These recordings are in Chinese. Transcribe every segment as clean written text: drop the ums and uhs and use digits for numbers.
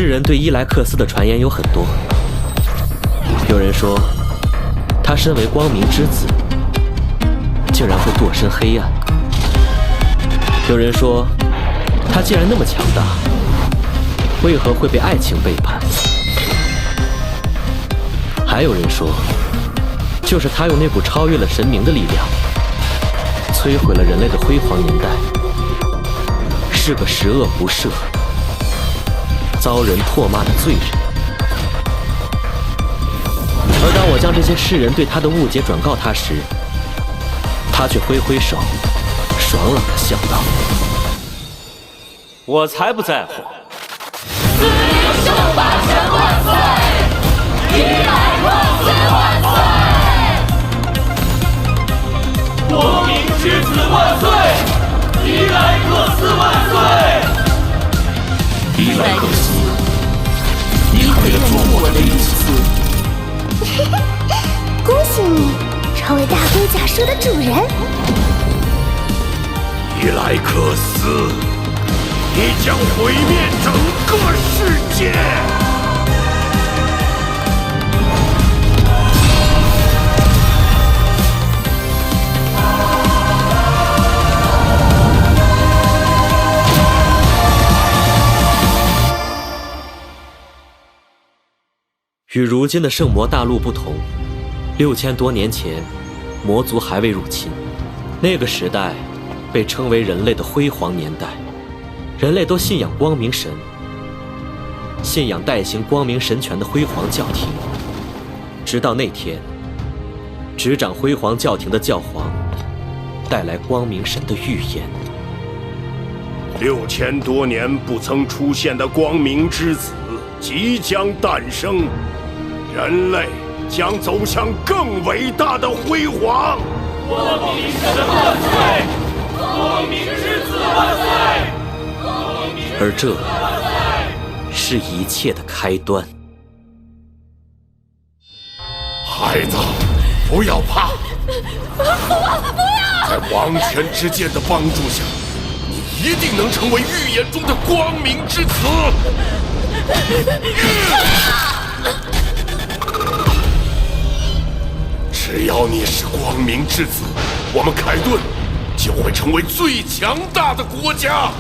世人对伊莱克斯的传言有很多，有人说他身为光明之子，竟然会堕身黑暗；有人说他既然那么强大，为何会被爱情背叛？还有人说，就是他用那股超越了神明的力量，摧毁了人类的辉煌年代，是个十恶不赦、遭人唾骂的罪人。而当我将这些世人对他的误解转告他时，他却挥挥手，爽朗地笑道：“我才不在乎。”司令圣法神万岁！伊莱克斯万岁！光明之子万岁！伊莱克斯万岁！伊莱克斯，你可以做我的一次。恭喜你，成为大龟甲蛇的主人。伊莱克斯，你将毁灭整个世界！与如今的圣魔大陆不同，6000多年前，魔族还未入侵。那个时代被称为人类的辉煌年代，人类都信仰光明神，信仰代行光明神权的辉煌教廷。直到那天，执掌辉煌教廷的教皇带来光明神的预言，6000多年不曾出现的光明之子即将诞生，人类将走向更伟大的辉煌。光明神万岁！光明之子万岁！而这是一切的开端。孩子，不要怕，在王权之剑的帮助下，你一定能成为预言中的光明之子。只要你是光明之子，我们凯顿就会成为最强大的国家。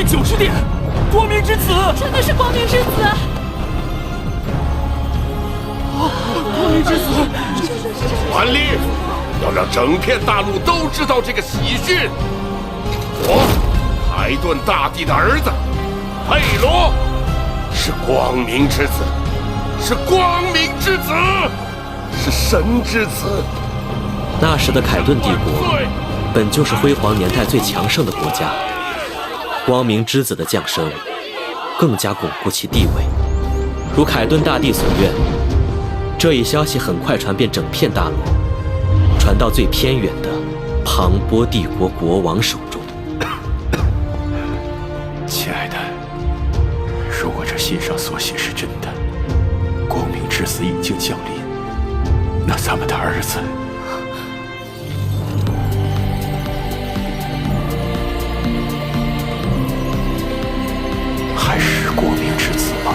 90点，光明之子，真的是光明之子！光明之子，传令，要让整片大陆都知道这个喜讯。我，海顿大帝的儿子，佩罗，是光明之子，是光明之子，是神之子。那时的凯顿帝国，本就是辉煌年代最强盛的国家。光明之子的降生，更加巩固其地位。如凯顿大帝所愿，这一消息很快传遍整片大陆，传到最偏远的庞波帝国国王手中。亲爱的，如果这信上所写是真的，光明之子已经降临，那咱们的儿子……还是光明之子吗？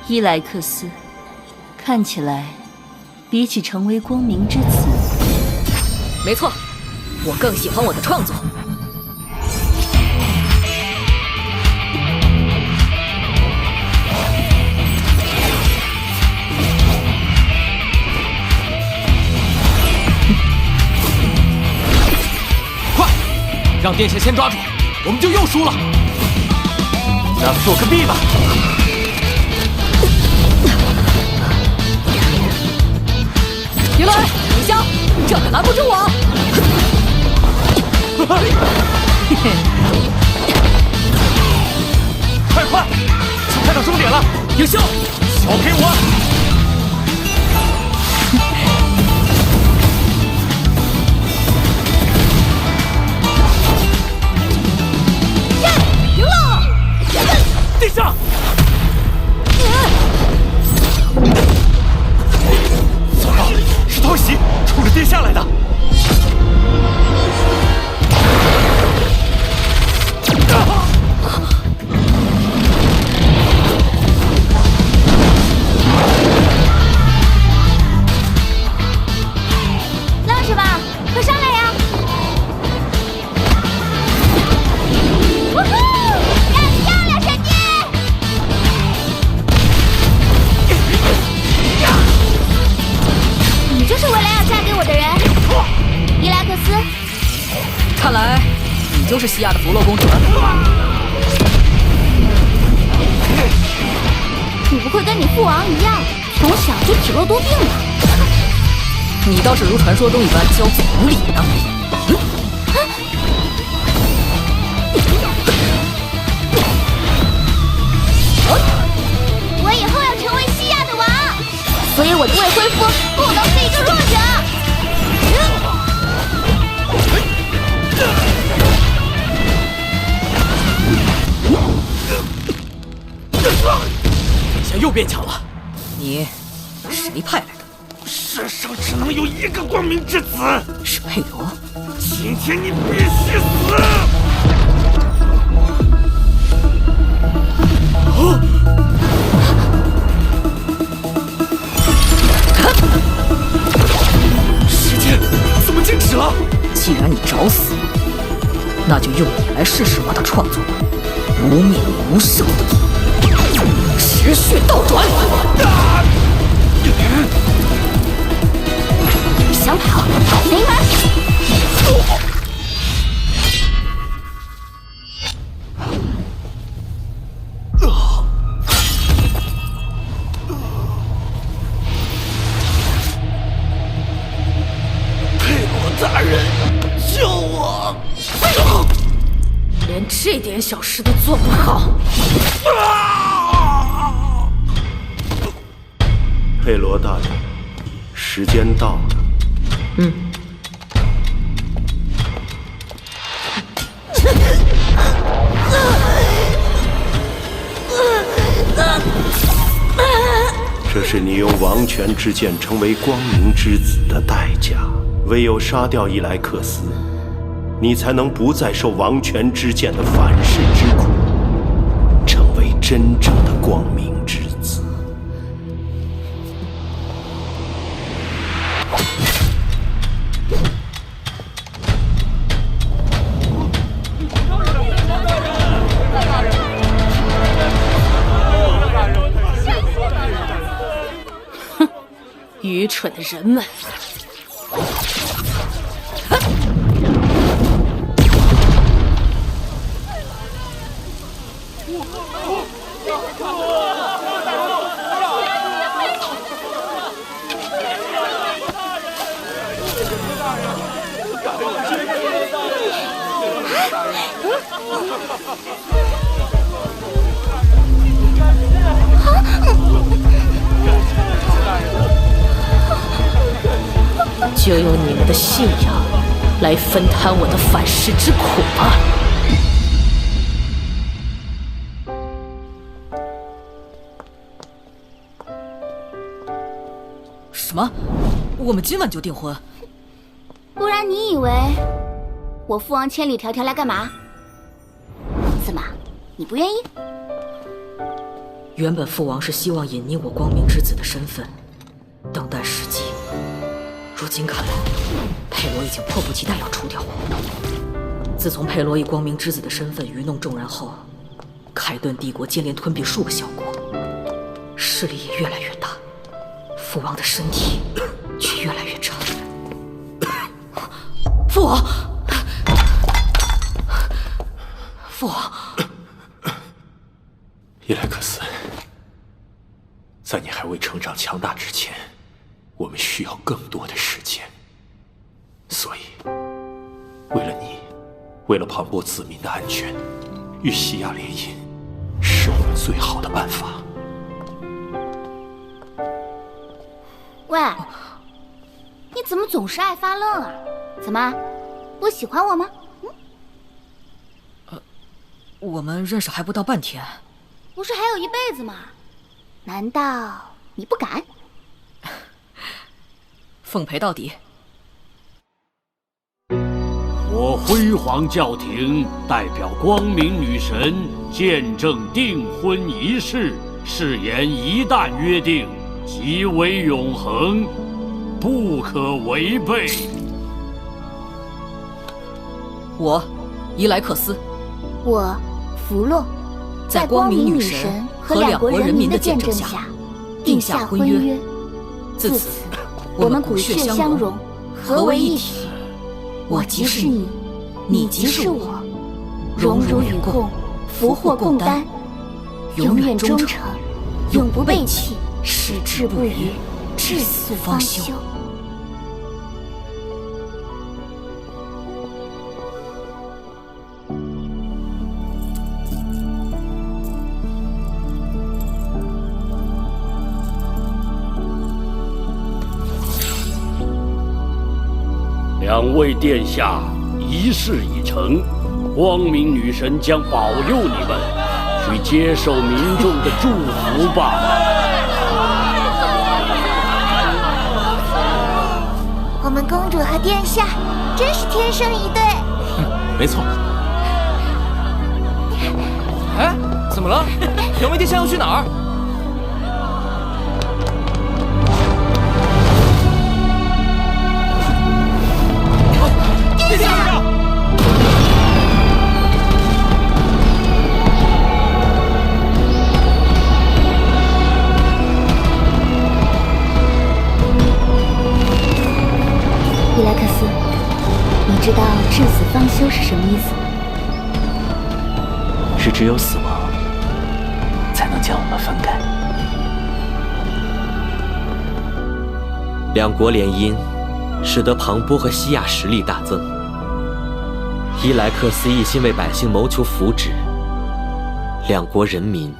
伊莱克斯，看起来比起成为光明之子，没错，我更喜欢我的创作。让殿下先抓住，我们就又输了。那做个弊吧。云来，李湘，这可拦不住我！快！就快到终点了，有效！交给我！赢了！地上！糟糕，是偷袭，冲着地下来的。愣着吧，快上来呀！呜呼，干得漂亮，神帝！你就是为了要嫁给我的人，伊莱克斯。看来你就是西亚的弗洛公主了。你不会跟你父王一样，从小就体弱多病吧？你倒是如传说中一般骄纵无礼呢。我以后要成为西亚的王，所以我的未婚夫不能是一个弱者。这下又变强了。你谁派来的？世上只能有一个光明之子，是佩罗。今天你必须死！时间怎么静止了？既然你找死，那就用你来试试我的创作吧。无灭无生，持续倒转。想跑，没门！佩罗大人，救我！连这点小事都做不好。佩罗大人，时间到了。这是你用王权之剑成为光明之子的代价。唯有杀掉伊莱克斯，你才能不再受王权之剑的反噬之苦，成为真正的光明之子。愚蠢的人们！就用你们的信仰来分摊我的反噬之苦吧。什么？我们今晚就订婚？不然你以为我父王千里迢迢来干嘛？怎么，你不愿意？原本父王是希望隐匿我光明之子的身份，等待时机。如今看来，佩罗已经迫不及待要除掉我。自从佩罗以光明之子的身份愚弄众人后，凯顿帝国接连吞并数个小国，势力也越来越大，父王的身体却越来越差。父王，父王，伊莱克斯，在你还未成长强大之前，我们需要更多的时间。所以，为了你，为了庞博子民的安全，与西亚联姻，是我们最好的办法。喂，你怎么总是爱发愣啊？怎么，不喜欢我吗？我们认识还不到半天，不是还有一辈子吗？难道你不敢？奉陪到底。我辉煌教廷代表光明女神见证订婚仪式，誓言一旦约定，即为永恒，不可违背。我，伊莱克斯，我，弗洛，在光明女神和两国人民的见证下，定下婚约。自此，我们骨血相融，合为一体。我即是你，你即是我，荣辱与共，福祸共担，永远忠诚，永不背弃，矢志不渝，至死方休。两位殿下，仪式已成，光明女神将保佑你们，去接受民众的祝福吧。我们公主和殿下真是天生一对。没错。哎，怎么了？两位殿下要去哪儿？殿下！伊莱克斯，你知道至死方休是什么意思吗？是只有死亡才能将我们分开。两国联姻，使得庞波和西亚实力大增。伊莱克斯一心为百姓谋求福祉，两国人民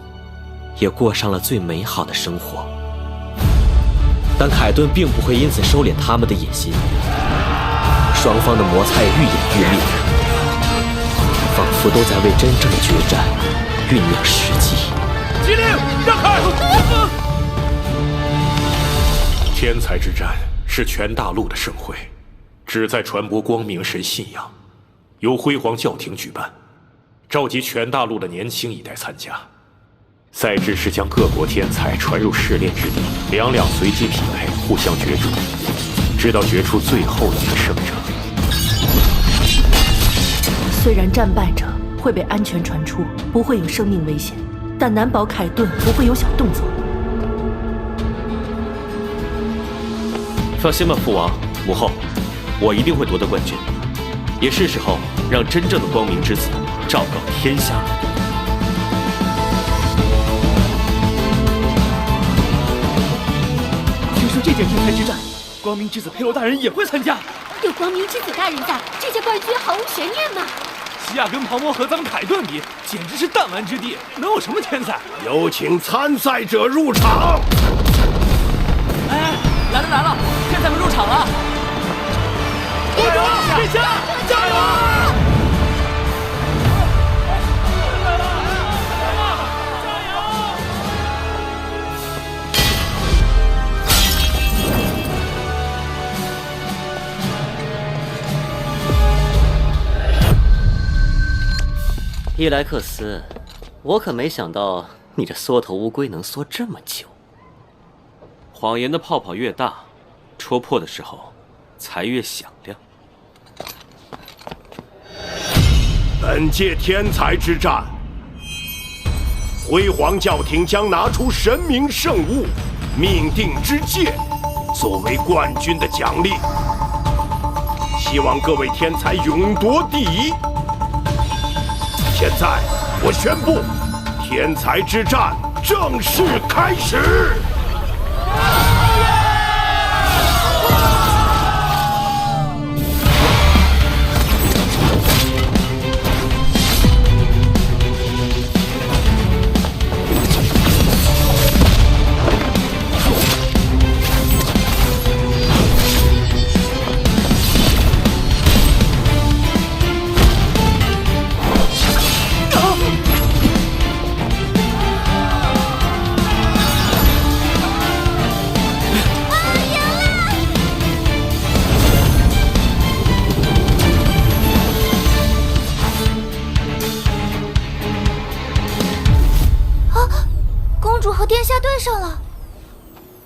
也过上了最美好的生活。但凯顿并不会因此收敛他们的野心，双方的摩擦也愈演愈烈，仿佛都在为真正的决战酝酿时机。机灵，让开！天才之战是全大陆的盛会，旨在传播光明神信仰，由辉煌教廷举办，召集全大陆的年轻一代参加。赛制是将各国天才传入试炼之地，两随机匹配，互相角逐，直到决出最后一个胜者。虽然战败者会被安全传出，不会有生命危险，但难保凯顿不会有小动作。放心吧，父王、母后，我一定会夺得冠军。也是时候让真正的光明之子昭告天下了。听说这届天才之战，光明之子佩罗大人也会参加。有光明之子大人在，这届冠军毫无悬念嘛！西亚跟庞摩和咱们凯顿比，简直是弹丸之地，能有什么天才？有请参赛者入场。哎，来了，天才们入场了！加油，殿下，加油！伊莱克斯，我可没想到你这缩头乌龟能缩这么久。谎言的泡泡越大，戳破的时候才越响亮。本届天才之战，辉煌教廷将拿出神明圣物命定之剑作为冠军的奖励，希望各位天才勇夺第一。现在，我宣布，天才之战正式开始。殿下对上了。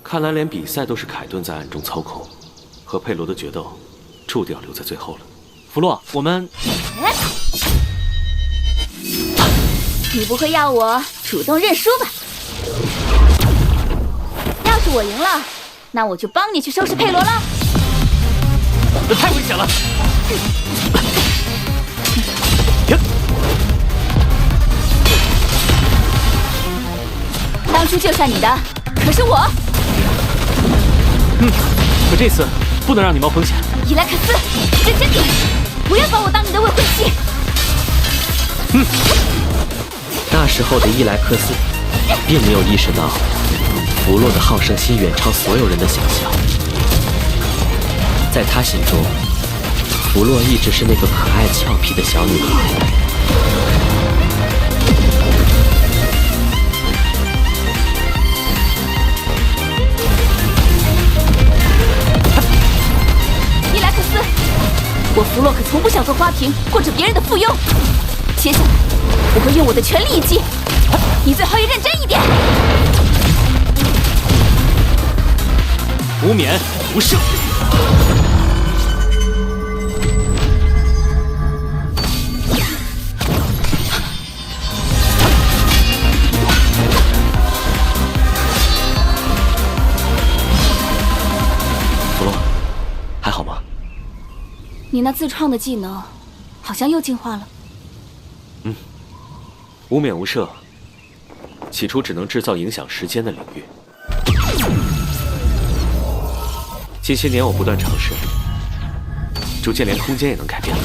看来连比赛都是凯顿在暗中操控，和佩罗的决斗注定要留在最后了。弗洛，我们……你不会要我主动认输吧？要是我赢了，那我就帮你去收拾佩罗了。这太危险了！当初救下你的可是我。可这次不能让你冒风险。伊莱克斯，认真点，不要把我当你的未婚妻。那时候的伊莱克斯并没有意识到，弗洛的好胜心远超所有人的想象。在他心中，弗洛一直是那个可爱俏皮的小女孩。伊莱克斯，我弗洛可从不想做花瓶或者别人的附庸。接下来，我会用我的全力一击，你最好也认真一点。无冕无胜。弗洛，还好吗？你那自创的技能，好像又进化了。无冕无赦，起初只能制造影响时间的领域。近些年我不断尝试，逐渐连空间也能改变了。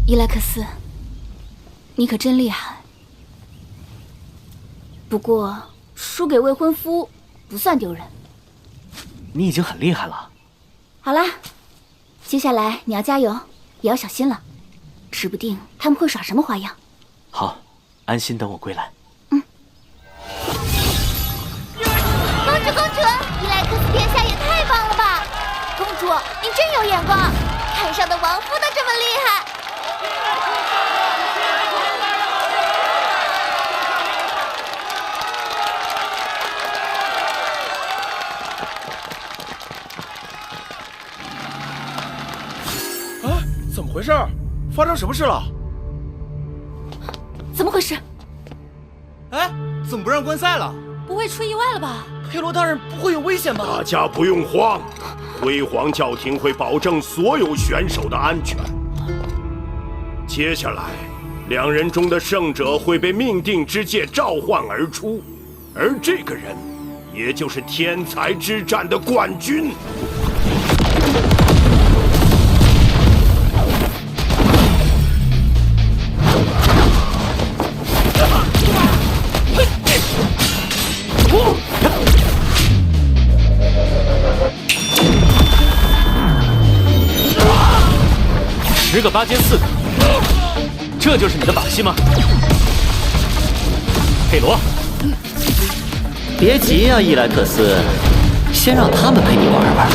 伊莱克斯，你可真厉害。不过输给未婚夫不算丢人。你已经很厉害了。好啦，接下来你要加油，也要小心了。指不定他们会耍什么花样。好，安心等我归来。公主，伊莱克斯殿下也太棒了吧！公主，您真有眼光，海上的王夫都这么厉害。啊，怎么回事？发生什么事了？怎么回事？哎，怎么不让观赛了？不会出意外了吧？佩罗大人不会有危险吧？大家不用慌，辉煌教廷会保证所有选手的安全。接下来，两人中的胜者会被命定之戒召唤而出，而这个人，也就是天才之战的冠军。10个8尖4个，这就是你的把戏吗？佩罗，别急呀，伊莱克斯，先让他们陪你玩玩。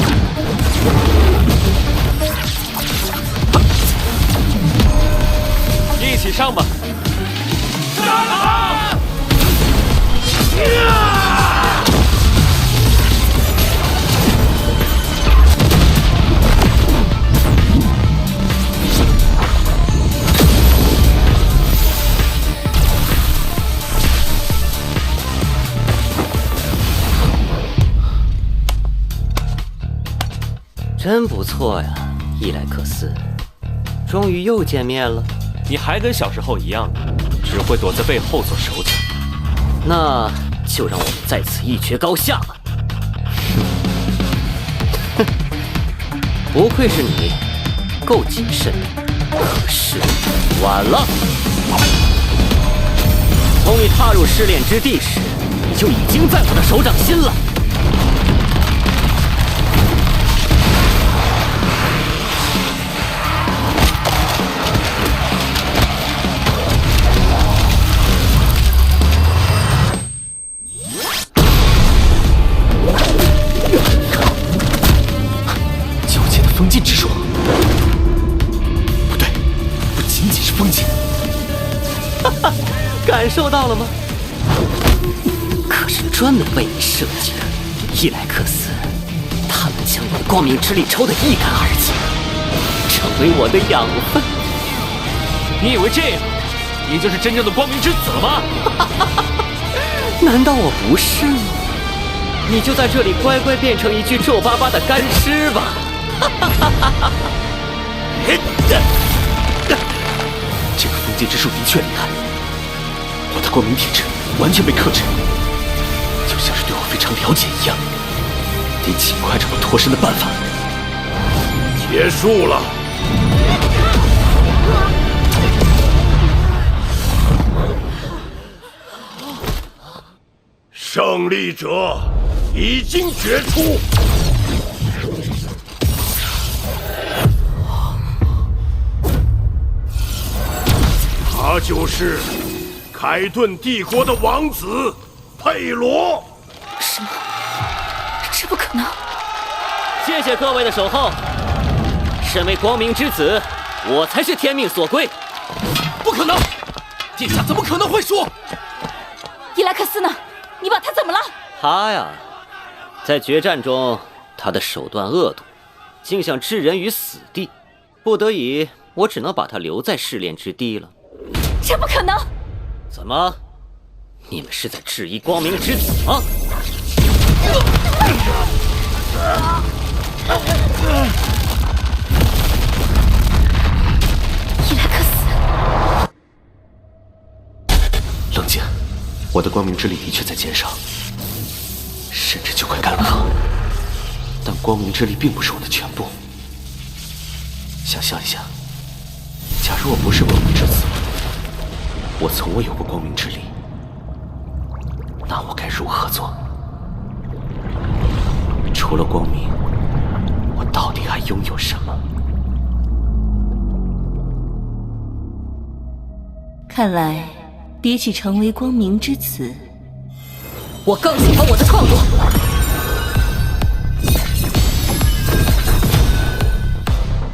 一起上吧！真不错呀，伊莱克斯，终于又见面了。你还跟小时候一样，只会躲在背后做手脚。那就让我们在此一决高下吧。哼，不愧是你，够谨慎，可是晚了。从你踏入试炼之地时，你就已经在我的手掌心了。封禁之术，不对，不仅仅是封禁。哈哈，感受到了吗？专门为你设计的。伊莱克斯，他们将你的光明之力抽得一干二净，成为我的养分。你以为这样，你就是真正的光明之子了吗？难道我不是吗？你就在这里乖乖变成一具皱巴巴的干尸吧！这个封禁之术的确厉害，我的光明体质完全被克制，就像是对我非常了解一样，得尽快找到脱身的办法。结束了。胜利者已经决出。他就是凯顿帝国的王子佩罗。什么？这不可能！谢谢各位的守候。身为光明之子，我才是天命所归。不可能！殿下怎么可能会输？伊莱克斯呢？你把他怎么了？他呀，在决战中，他的手段恶毒，竟想置人于死地。不得已，我只能把他留在试炼之地了。这不可能！怎么？你们是在质疑光明之子吗？伊莱克斯，冷静，我的光明之力的确在减少，甚至就快干涸。但光明之力并不是我的全部。想象一下，假如我不是光明之子，我从未有过光明之力，那我该如何做？除了光明，我到底还拥有什么？看来，比起成为光明之子，我更喜欢我的创作。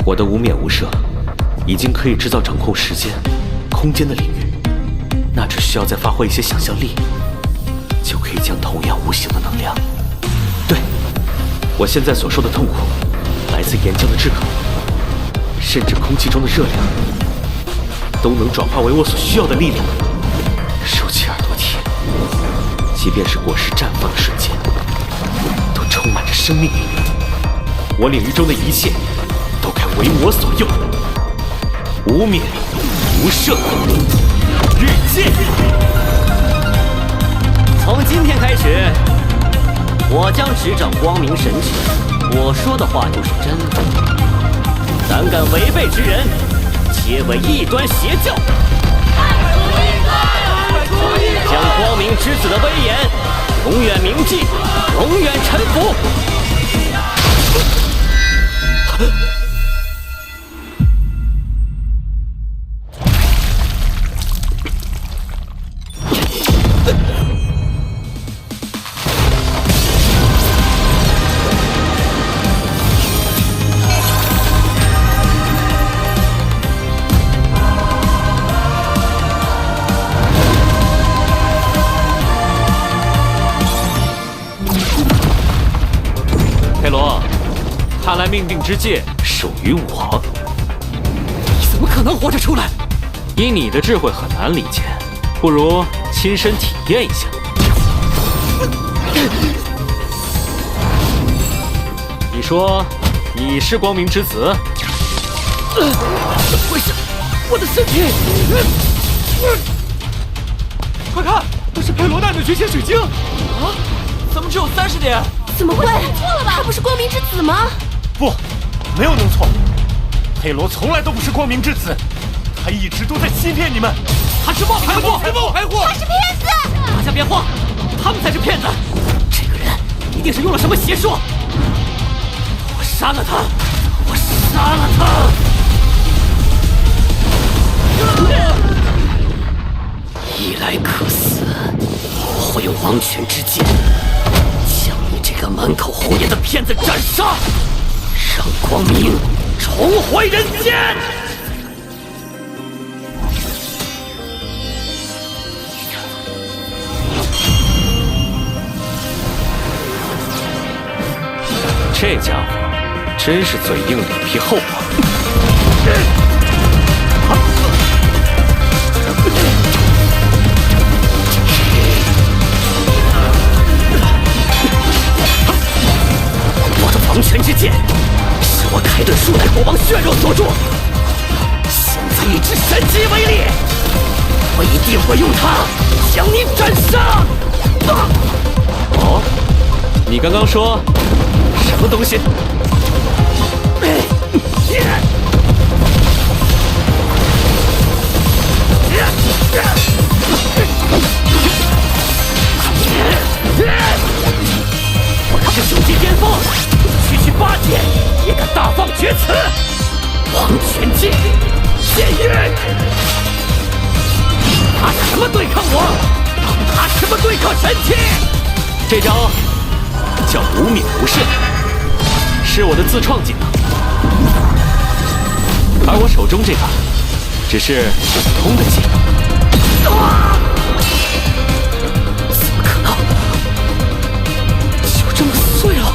我的无冕无赦已经可以制造掌控时间、空间的领域，那只需要再发挥一些想象力，就可以将同样无形的能量。对，我现在所受的痛苦，来自岩浆的炙烤，甚至空气中的热量，都能转化为我所需要的力量。受切尔多体，即便是果实绽放的瞬间，都充满着生命力。我领域中的一切都该为我所用。无冕无赦，日见。从今天开始，我将执掌光明神职，我说的话就是真的。胆敢违背之人，皆为异端邪教。将光明之子的威严永远铭记，永远臣服。佩罗，看来命定之戒属于我。你怎么可能活着出来？以你的智慧很难理解，不如亲身体验一下。你说你是光明之子？为什么我的身体？快看，那是佩罗带的绝仙水晶啊！怎么只有30点？怎么会？错了吧？他不是光明之子吗？不，没有弄错。佩罗从来都不是光明之子，他一直都在欺骗你们。他是冒牌货！他是骗子！大家别慌，他们才是骗子。这个人一定是用了什么邪术。我杀了他！我杀了他！伊莱克斯，我会用王权之剑将你这个满口胡言的骗子斩杀，让光明重回人间！这家伙真是嘴硬脸皮厚啊！我的王权之剑是我凯顿数代国王血肉所铸，现在以之神级为例，我一定会用它将你斩杀！哦，你刚刚说什么东西？我是雄极巅峰，区区8剑也敢大放厥词！王权剑，剑运，拿什么对抗我？拿什么对抗神器？这招叫无名无胜，是我的自创技能，而我手中这把只是普通的技能。怎么可能？就这么碎了？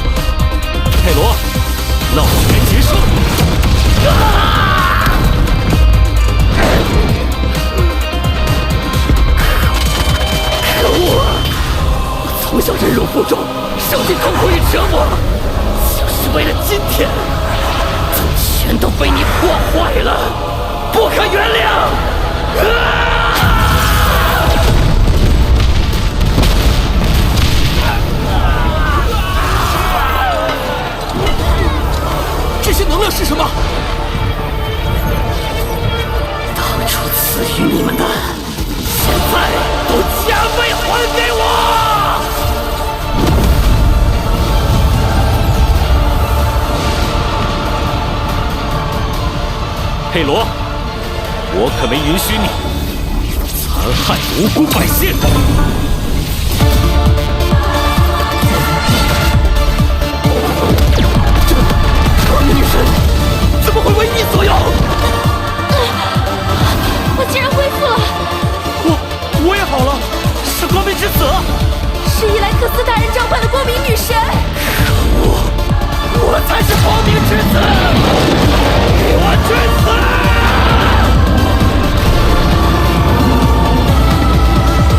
佩罗，闹拳结束！可恶！从小忍辱负重，受尽痛苦与折磨，就是为了今天，怎么全都被你破坏了？不可原谅！这些能量是什么？当初赐予你们的，现在都加倍还给我！佩罗，我可没允许你残害无辜百姓！光明女神怎么会为你所有？我竟然恢复了！我也好了，是光明之子，是伊莱克斯大人召唤的光明女神。可恶，我才是光明之子！给我去死！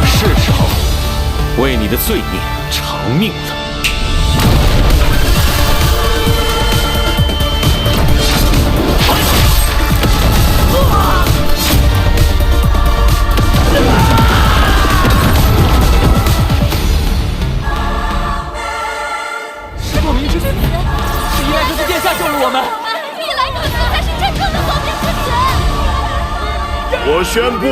是时候为你的罪孽偿命了。是光明之子，是伊莱克斯殿下救了我们。伊莱克斯才是真正的光明之子。我宣布，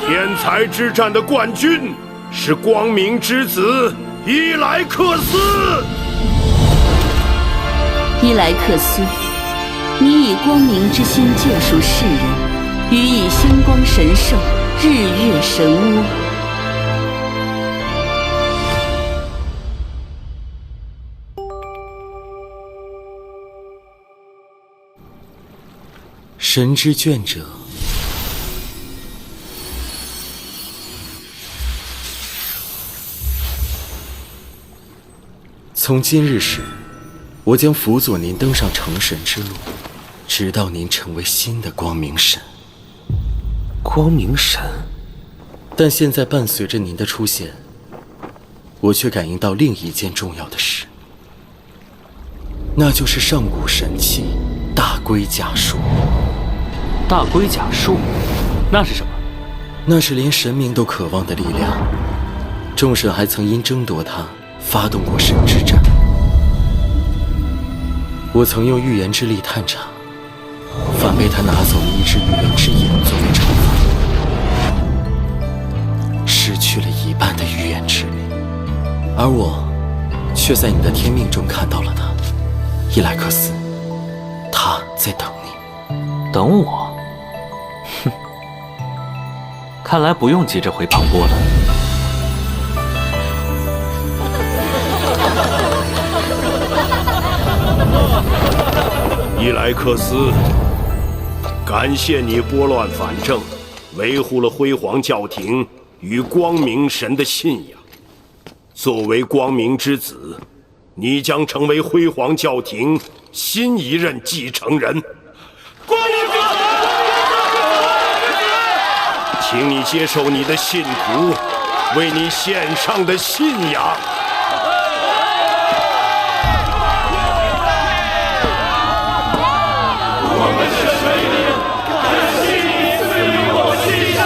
天才之战的冠军是光明之子伊莱克斯。伊莱克斯，你以光明之心救赎世人，予以星光神兽、日月神窝。神之眷者，从今日始，我将辅佐您登上成神之路，直到您成为新的光明神。光明神？但现在伴随着您的出现，我却感应到另一件重要的事，那就是上古神器大龟甲术。大龟甲术？那是什么？那是连神明都渴望的力量。众神还曾因争夺它发动过神之战。我曾用预言之力探查，反被他拿走了一只预言之眼作为惩罚，失去了一半的预言之力。而我却在你的天命中看到了他，伊莱克斯，他在等你。等我？哼，看来不用急着回庞波了。伊莱克斯，感谢你拨乱反正，维护了辉煌教廷与光明神的信仰。作为光明之子，你将成为辉煌教廷新一任继承人。光明之子，请你接受你的信徒为你献上的信仰。我们是水灵，感谢你赐予我新生。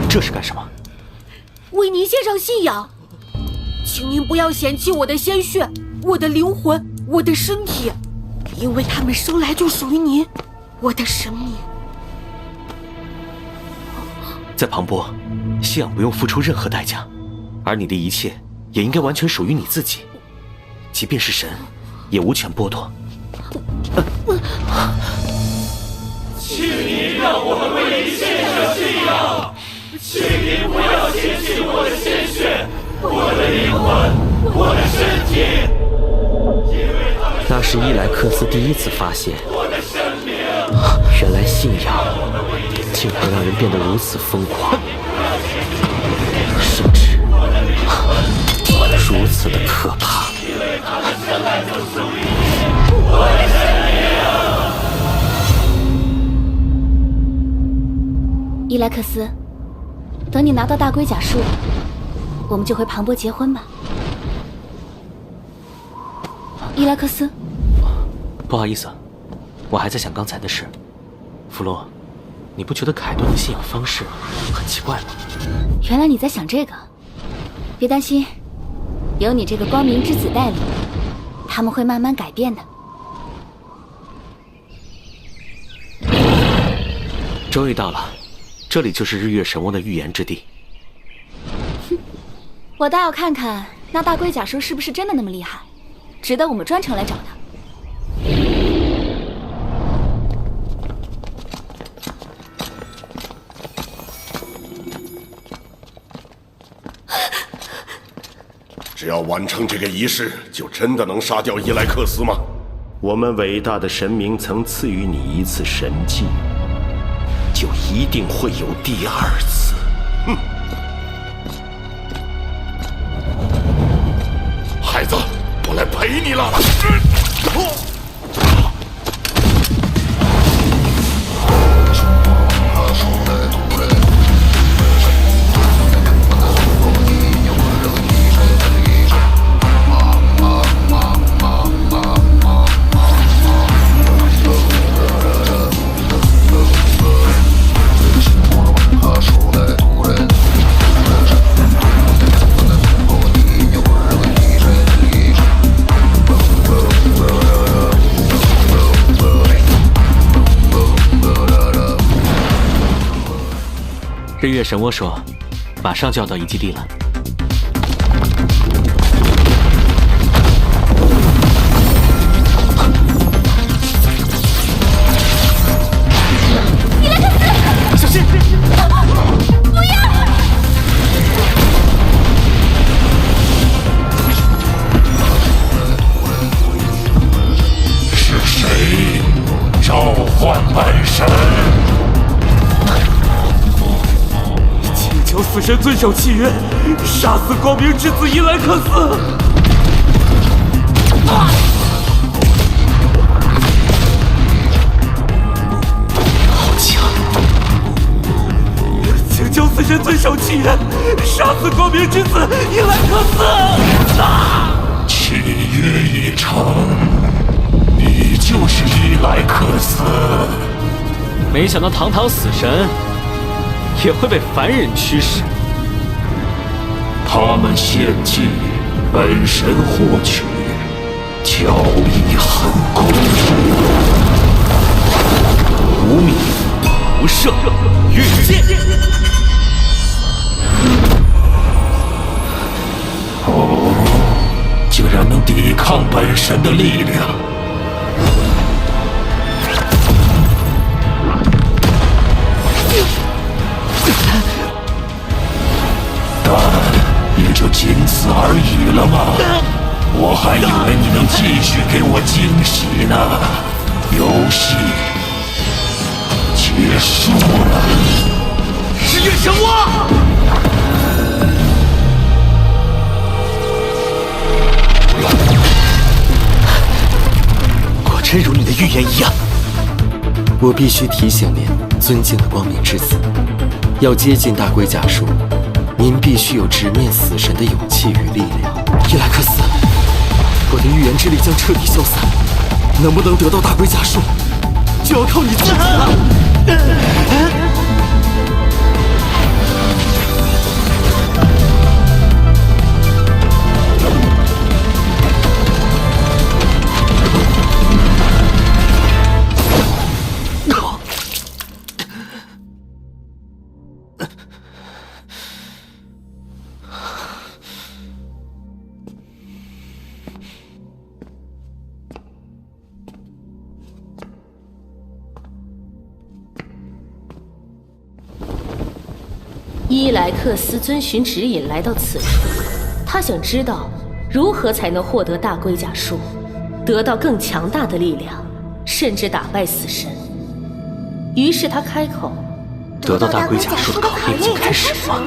这是干什么？为您献上信仰，请您不要嫌弃我的鲜血、我的灵魂、我的身体，因为他们生来就属于您，我的生命。在庞波，信仰不用付出任何代价，而你的一切也应该完全属于你自己，即便是神，也无权剥夺。请您让我们为您献上信仰，请您不要嫌弃我的鲜血、我的灵魂、我的身体。那是伊莱克斯第一次发现，原来信仰竟会让人变得如此疯狂，甚至如此的可怕。伊莱克斯，等你拿到大龟甲术，我们就回庞波结婚吧。伊莱克斯，不好意思，我还在想刚才的事。弗洛，你不觉得凯顿的信仰方式很奇怪吗？原来你在想这个，别担心，有你这个光明之子带领，他们会慢慢改变的。终于到了，这里就是日月神翁的预言之地。我倒要看看那大龟甲术是不是真的那么厉害，值得我们专程来找他。只要完成这个仪式，就真的能杀掉伊莱克斯吗？我们伟大的神明曾赐予你一次神迹，就一定会有第二次。哼！孩子，我来陪你了。日月神窝说，马上就要到遗迹地了。伊莱克斯，小心！不要！是谁召唤本神？求死神遵守契约，杀死光明之子伊莱克斯！好强！请求死神遵守契约，杀死光明之子伊莱克斯！契约已成，你就是伊莱克斯。没想到堂堂死神也会被凡人驱使。他们献祭，本神获取，交易很公平。无名无赦，御剑！哦，竟然能抵抗本神的力量！但也就仅此而已了吗？我还以为你能继续给我惊喜呢。游戏结束了。日月神窝！果真如你的预言一样。我必须提醒您，尊敬的光明之子，要接近大龟甲树，您必须有直面死神的勇气与力量。伊莱克斯，我的预言之力将彻底消散，能不能得到大龟甲树，就要靠你自己了。伊莱克斯遵循指引来到此处，他想知道如何才能获得大龟甲树，得到更强大的力量，甚至打败死神。于是他开口：“得到大龟甲树的考验已经开始了。”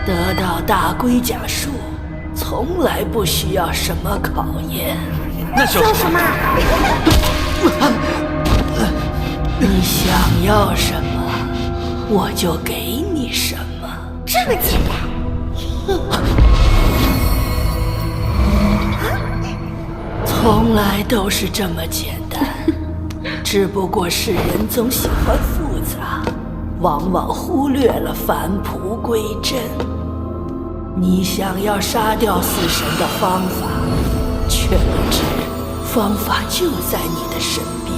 得到大龟甲树，从来不需要什么考验。那就是什么？你想要什么，我就给你什么。这么简单？从来都是这么简单，只不过世人总喜欢复杂，往往忽略了返璞归真。你想要杀掉死神的方法，却不知方法就在你的身边。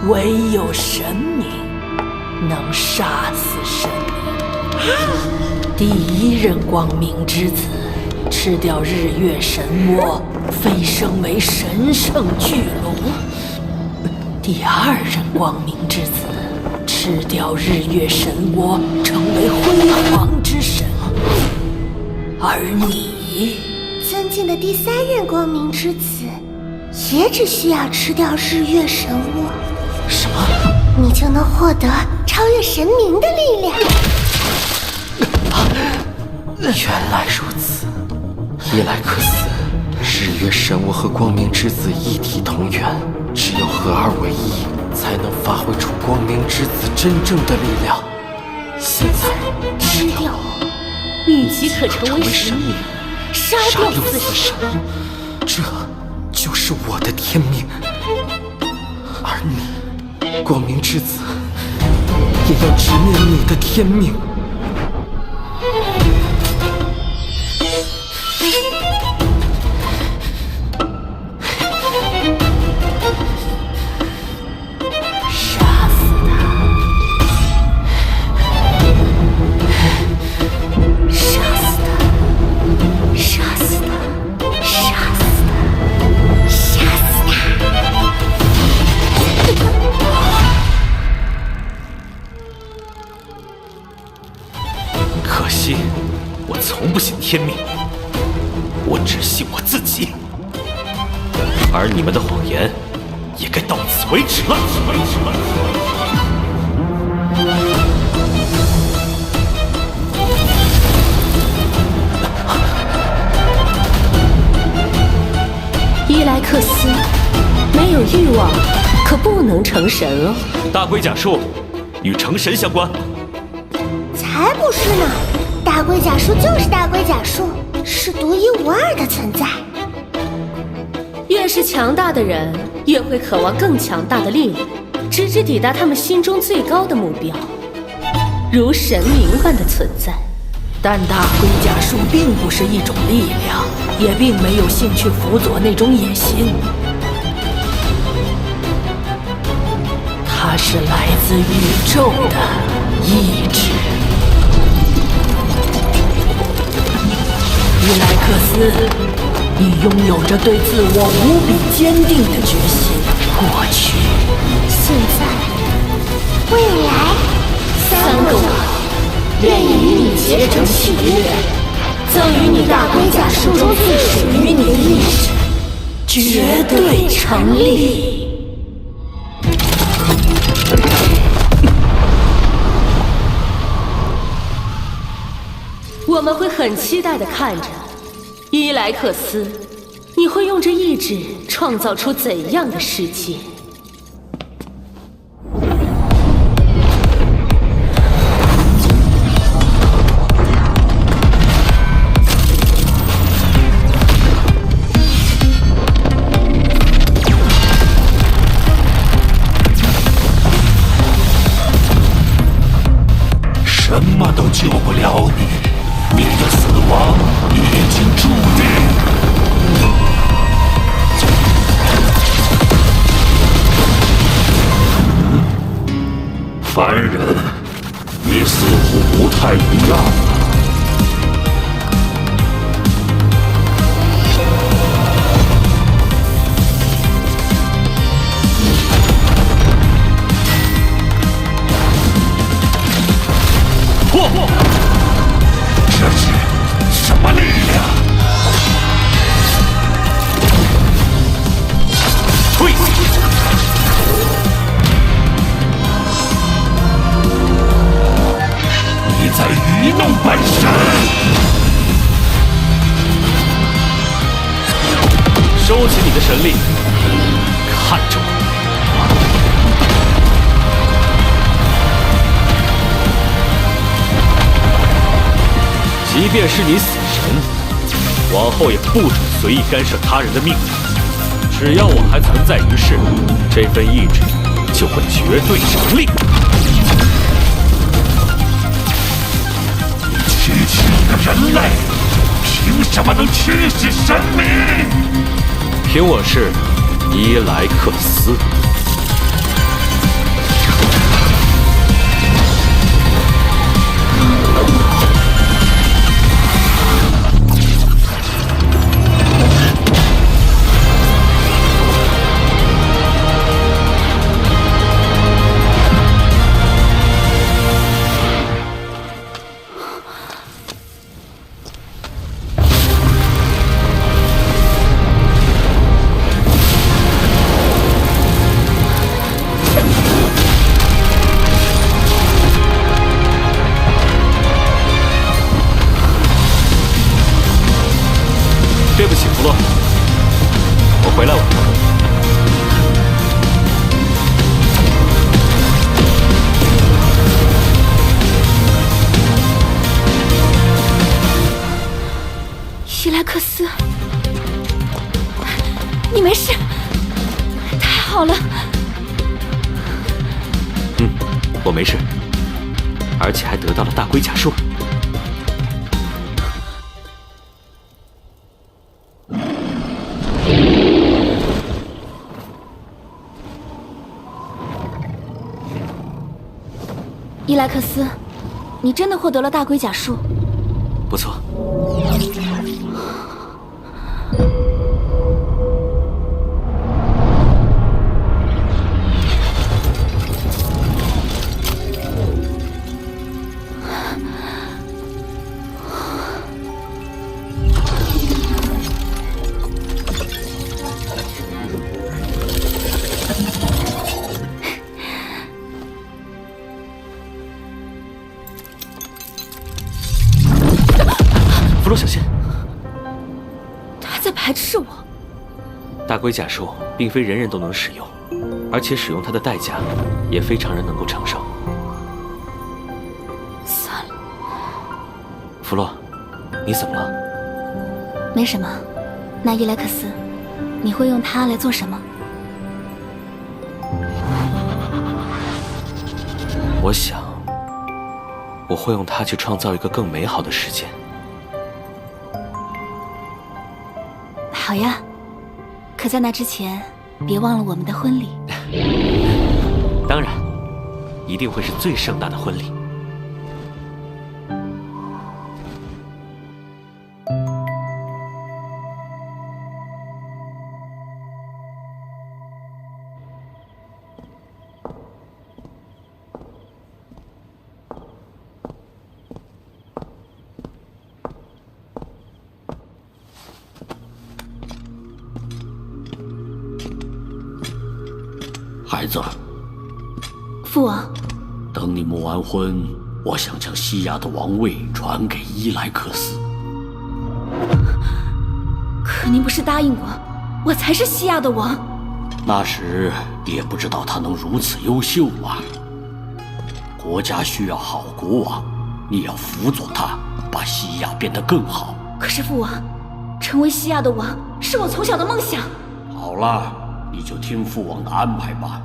唯有神明能杀死神明。第一任光明之子吃掉日月神窝，飞升为神圣巨龙。第二任光明之子吃掉日月神窝，成为辉煌之神。而你，尊敬的第三任光明之子，也只需要吃掉日月神窝，什么？你就能获得超越神明的力量。原来如此，伊莱克斯，日月神窝和光明之子一体同源，只有合二为一，才能发挥出光明之子真正的力量。现在吃掉我，你即可成为神明，杀掉死神。这就是我的天命。而你，光明之子，也要直面你的天命。我从不信天命，我只信我自己。而你们的谎言也该到此为止了。伊莱克斯，没有欲望可不能成神哦。大龟甲树与成神相关？才不是呢！大龟甲树就是大龟甲树，是独一无二的存在。越是强大的人，越会渴望更强大的力量，直至抵达他们心中最高的目标，如神明般的存在。但大龟甲树并不是一种力量，也并没有兴趣辅佐那种野心。它是来自宇宙的意志。伊莱克斯，你拥有着对自我无比坚定的决心。过去、现在、未来，3个我愿意与你结成契约，赠予你大龟甲树中最属于你的意志。绝对成立。我们会很期待地看着伊莱克斯，你会用这意志创造出怎样的世界？什么都救不了你。你的死亡已经注定。凡人，你似乎不太一样。这是什么力量？退下！你在愚弄本神！收起你的神力，看着我。即便是你死神，往后也不准随意干涉他人的命运。只要我还存在于世，这份意志就会绝对成立。区区一个人类，凭什么能驱使神明？凭我是伊莱克斯。对不起，弗洛，我回来了。伊莱克斯，你没事，太好了。我没事，而且还得到了大龟甲术。伊莱克斯，你真的获得了大龟甲术，不错。弗洛，小心！他在排斥我。大龟甲术并非人人都能使用，而且使用它的代价也非常人能够承受。算了，弗洛，你怎么了？没什么。那伊莱克斯，你会用它来做什么？我想，我会用它去创造一个更美好的世界。好呀，可在那之前，别忘了我们的婚礼。当然，一定会是最盛大的婚礼。孩子，父王，等你们完婚，我想将西亚的王位传给伊莱克斯。可您不是答应过，我才是西亚的王？那时也不知道他能如此优秀啊！国家需要好国王，你要辅佐他，把西亚变得更好。可是父王，成为西亚的王是我从小的梦想。好了，你就听父王的安排吧。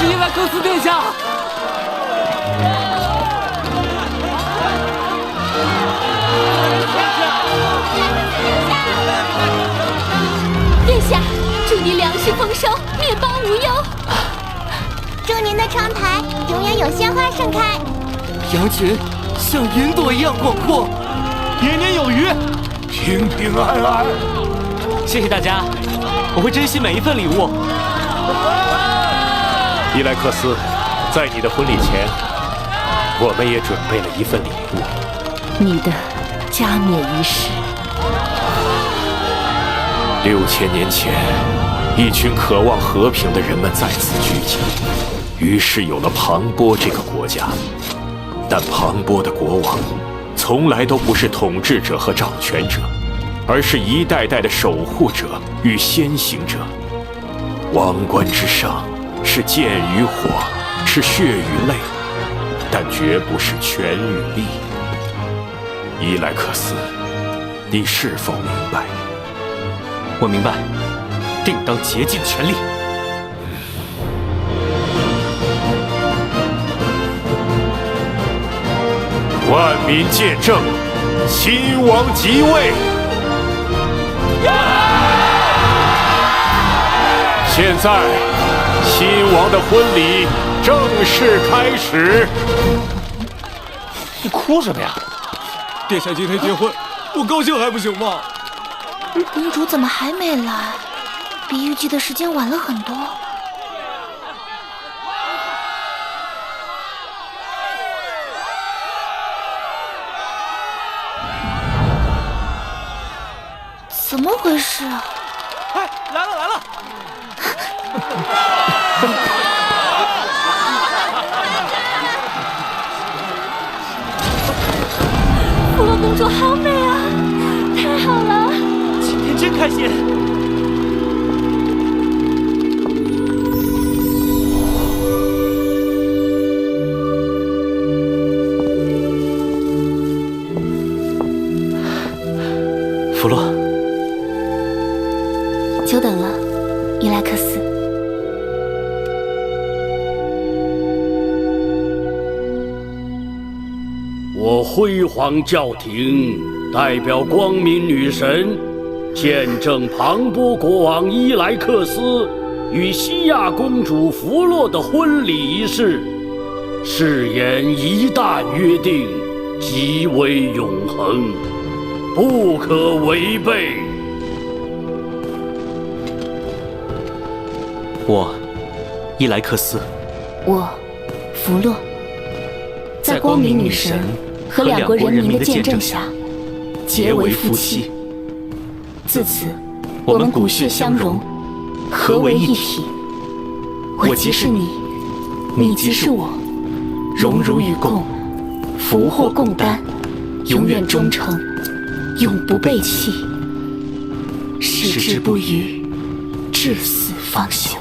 伊莱克斯殿下，殿下，祝您粮食丰收，面包无忧。祝您的窗台永远有鲜花盛开，羊群像云朵一样广阔，年年有余，平平安安。谢谢大家，我会珍惜每一份礼物。伊莱克斯，在你的婚礼前，我们也准备了一份礼物。你的加冕仪式。6000年前，一群渴望和平的人们再次聚集，于是有了庞波这个国家。但庞波的国王，从来都不是统治者和掌权者，而是一代代的守护者与先行者。王冠之上，是剑与火，是血与泪，但绝不是权与力。伊莱克斯，你是否明白？我明白，定当竭尽全力。万民见证，新王即位。现在，新王的婚礼正式开始。你哭什么呀？殿下今天结婚，不高兴还不行吗？公主怎么还没来？比预计的时间晚了很多。怎么回事啊？哎，来了来了！芙蓉公主好美啊，太好了！今天真开心。弗洛，久等了，伊莱克斯。我辉煌教廷代表光明女神，见证庞波国王伊莱克斯与西亚公主弗洛的婚礼仪式，誓言一旦约定，即为永恒，不可违背。我，伊莱克斯，我，弗洛，在光明女神和两国人民的见证下，结为夫妻。自此，我们骨血相融，合为一体。我即是你，你即是我，荣辱与共，福祸共担，永远忠诚，永不背弃，矢志不渝，至死方休。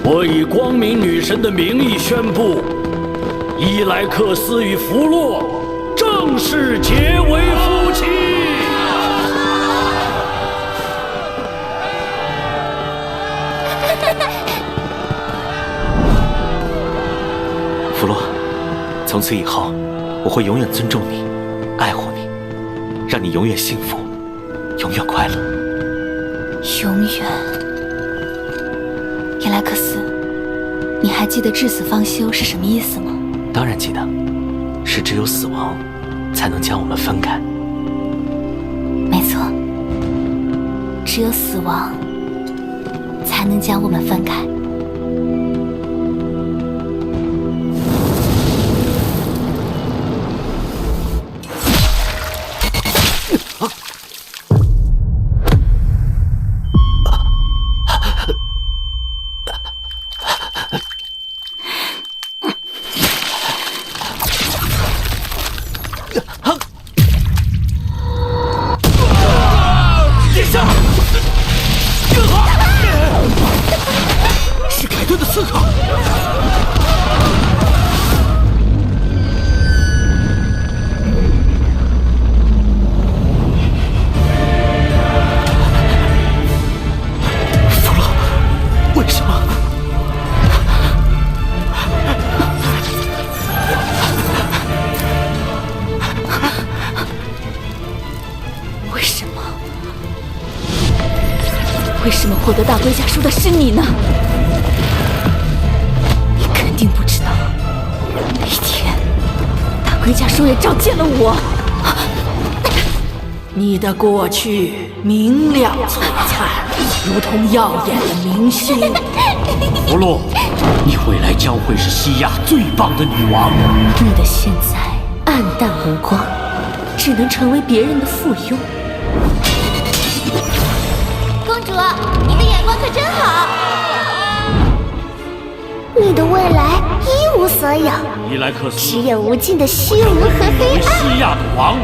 我以光明女神的名义宣布，伊莱克斯与弗洛正式结为夫妻。弗洛，从此以后，我会永远尊重你，爱护你，让你永远幸福，永远快乐。永远。伊莱克斯，你还记得至死方休是什么意思吗？当然记得，是只有死亡才能将我们分开。没错，只有死亡才能将我们分开。为什么？为什么？为什么获得大龟甲术的是你呢？你肯定不知道，那一天大龟甲术也召见了我。你的过去明亮璀璨，如同耀眼的明星。弗洛，你未来将会是西亚最棒的女王。你的现在暗淡无光，只能成为别人的附庸。公主，你的眼光可真好。你的未来一无所有，伊莱克斯只有无尽的虚无和黑暗。西亚的王。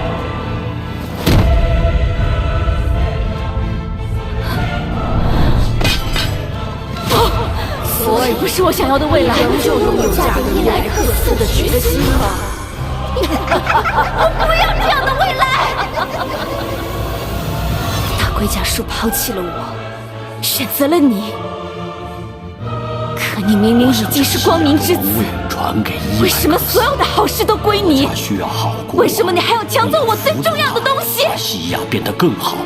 所以不是我想要的未来，仍旧拥有嫁给伊莱克斯的决心吗？我不要这样的未来！大龟甲术抛弃了我，选择了你。可你明明已经是光明之子，传给伊莱克斯，为什么所有的好事都归你？他需要好过。为什么你还要抢走我最重要的东西？把西亚变得更好。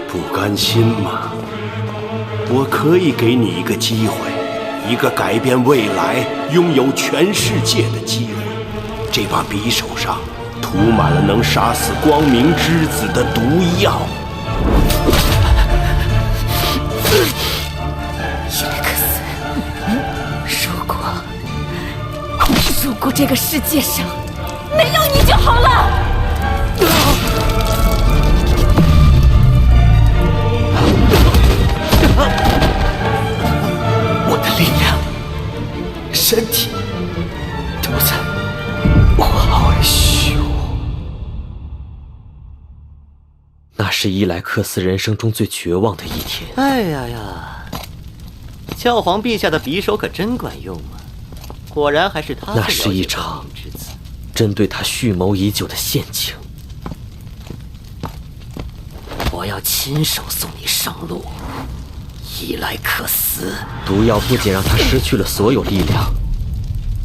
不甘心吗？我可以给你一个机会，一个改变未来、拥有全世界的机会。这把匕首上涂满了能杀死光明之子的毒药。伊莱克斯，如果这个世界上没有你就好了。我的力量、身体都在坏朽。那是伊莱克斯人生中最绝望的一天。哎呀呀！教皇陛下的匕首可真管用啊！果然还是他。那是一场针对他蓄谋已久的陷阱。我要亲手送你上路，伊莱克斯。毒药不仅让他失去了所有力量，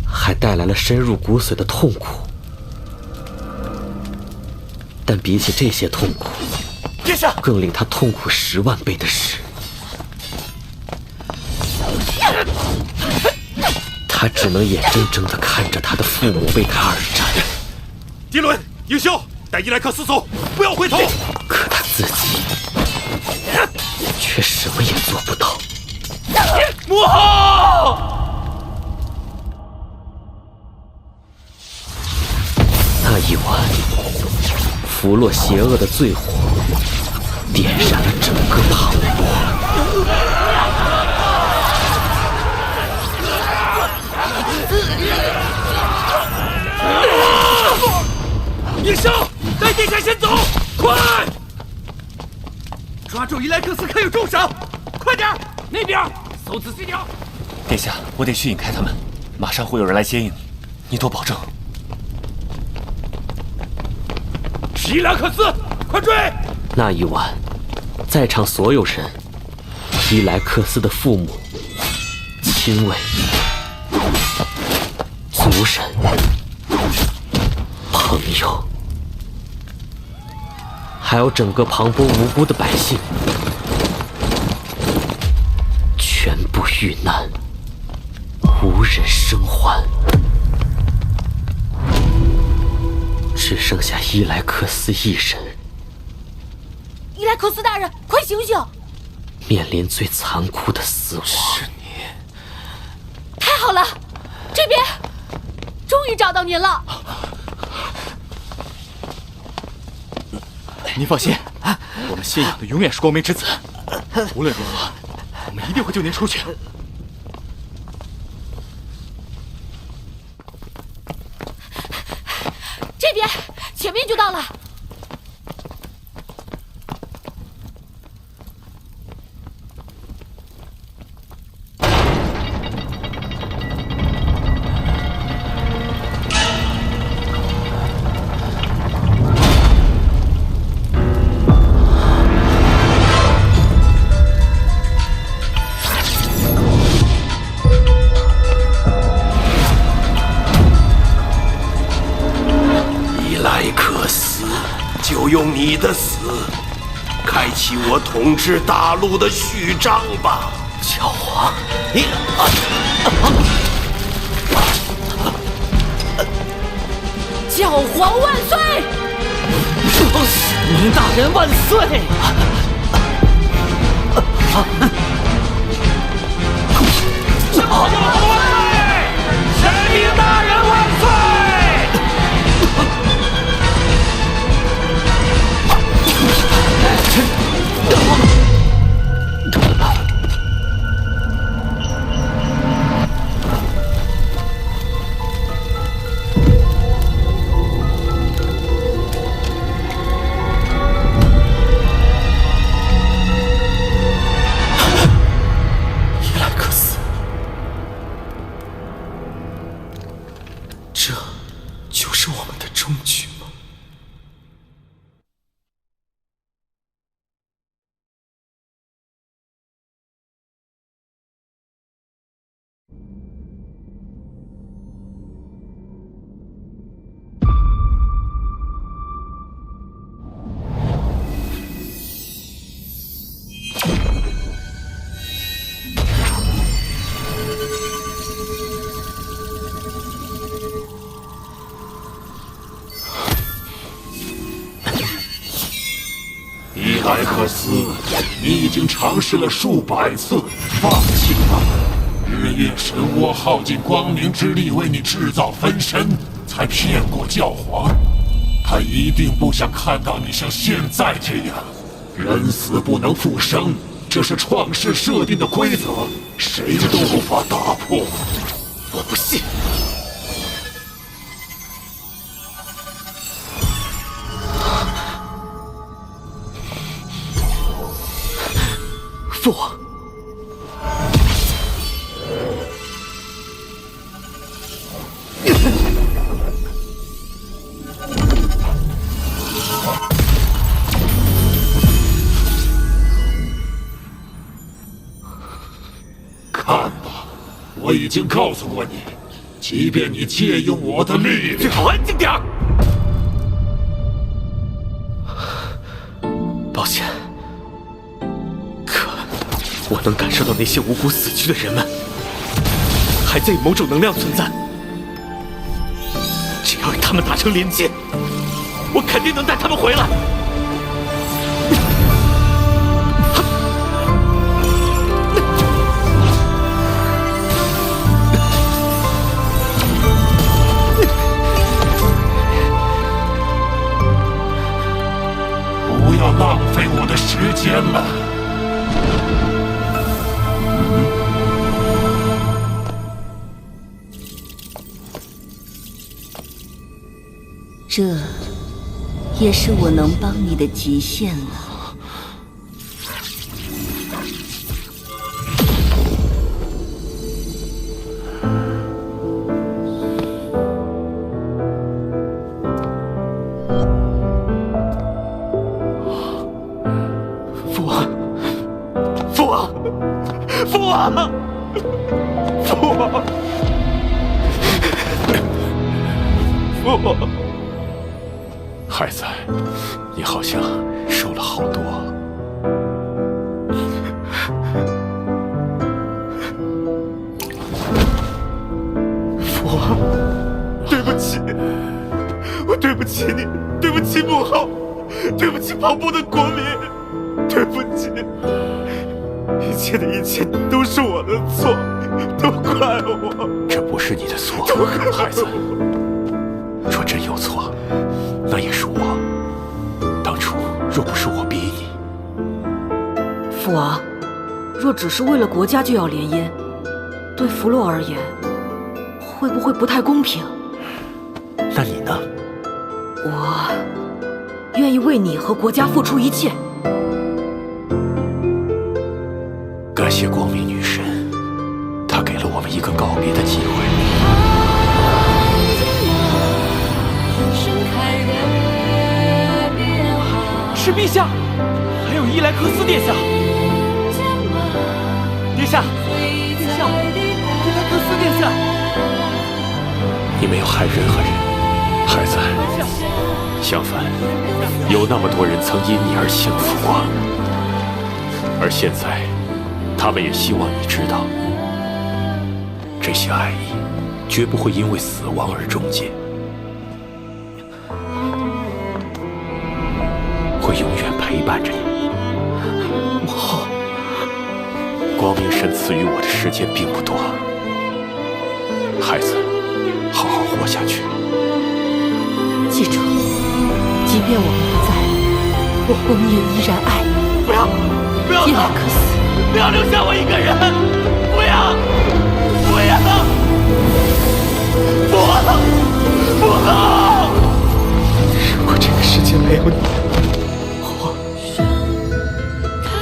还带来了深入骨髓的痛苦。但比起这些痛苦，更令他痛苦10万倍的是，他只能眼睁睁地看着他的父母为他而战。迪伦，营销，带伊莱克斯走，不要回头。可他自己却什么也做不到。母后！那一晚，弗洛邪恶的罪火点燃了整个庞博。营销，带殿下先走，快！抓住伊莱克斯，可有重赏！快点，那边搜仔细点。殿下，我得去引开他们，马上会有人来接应你，你多保重。是伊莱克斯，快追！那一晚，在场所有人，伊莱克斯的父母、亲卫、族人、朋友，还有整个庞博无辜的百姓，全部遇难，无人生还，只剩下伊莱克斯一人。伊莱克斯大人，快醒醒！面临最残酷的死亡。是你！太好了，这边终于找到您了。您放心，我们信仰的永远是光明之子，无论如何，我们一定会救您出去。这边，前面就到了。的死，开启我统治大陆的序章吧！教皇，教皇万岁！神明大人万岁！教皇万岁！神明大人万岁！伊莱克斯，这就是我们的终局吗？伊莱克斯，你已经尝试了数百次，放弃吧。日月神窝耗尽光明之力为你制造分身，才骗过教皇。他一定不想看到你像现在这样，人死不能复生，这是创世设定的规则，谁都无法打破。我不信。父王，看吧，我已经告诉过你，即便你借用我的力量，最好安静点儿。抱歉。我能感受到那些无辜死去的人们还在以某种能量存在，只要与他们达成连接，我肯定能带他们回来。不要浪费我的时间了。这也是我能帮你的极限了。父王，父王，父王，父王，父王。孩子，你好像瘦了好多。父王，对不起，我对不起你，对不起母后，对不起跑步的国民，对不起，一切的一切都是我的错，都怪我。这不是你的错，孩子。若真有错，那也是我。当初若不是我逼你，父王，若只是为了国家就要联姻，对弗洛而言，会不会不太公平？那你呢？我愿意为你和国家付出一切。感谢光明女神，她给了我们一个告别的机会。是陛下，还有伊莱克斯殿下。殿下，殿下，伊莱克斯殿下。你没有害任何人，孩子，相反，有那么多人曾因你而幸福过，而现在，他们也希望你知道，这些爱意绝不会因为死亡而终结，会永远陪伴着你。光明神赐予我的时间并不多，孩子，好好活下去。记住，即便我们不在，我们也依然爱你。不要，不要走，不要留下我一个人！不要，不要，不！如果这个世界没有你，我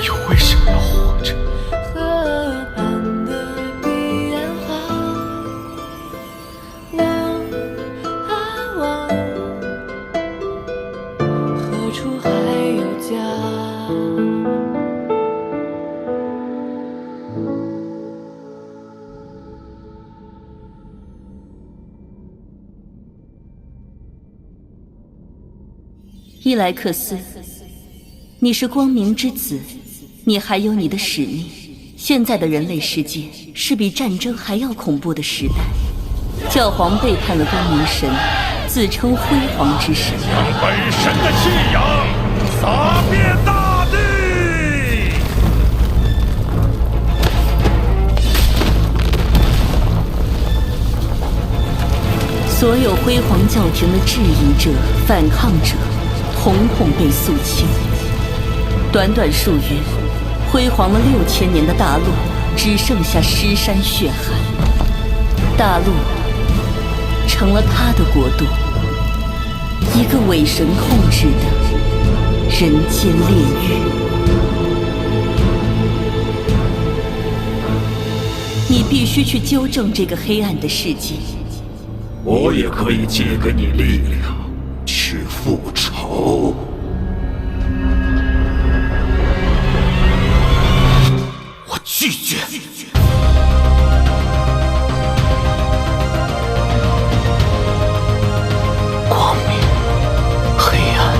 又为什么要活着？伊莱克斯，你是光明之子，你还有你的使命。现在的人类世界是比战争还要恐怖的时代，教皇背叛了光明神，自称辉煌之神，将本神的信仰洒遍大地。所有辉煌教廷的质疑者、反抗者，统统被肃清。短短数月，辉煌了6000年的大陆，只剩下尸山血海。大陆成了他的国度，一个伪神控制的人间炼狱。你必须去纠正这个黑暗的世界。我也可以借给你力量，去复仇。我拒绝。光明、黑暗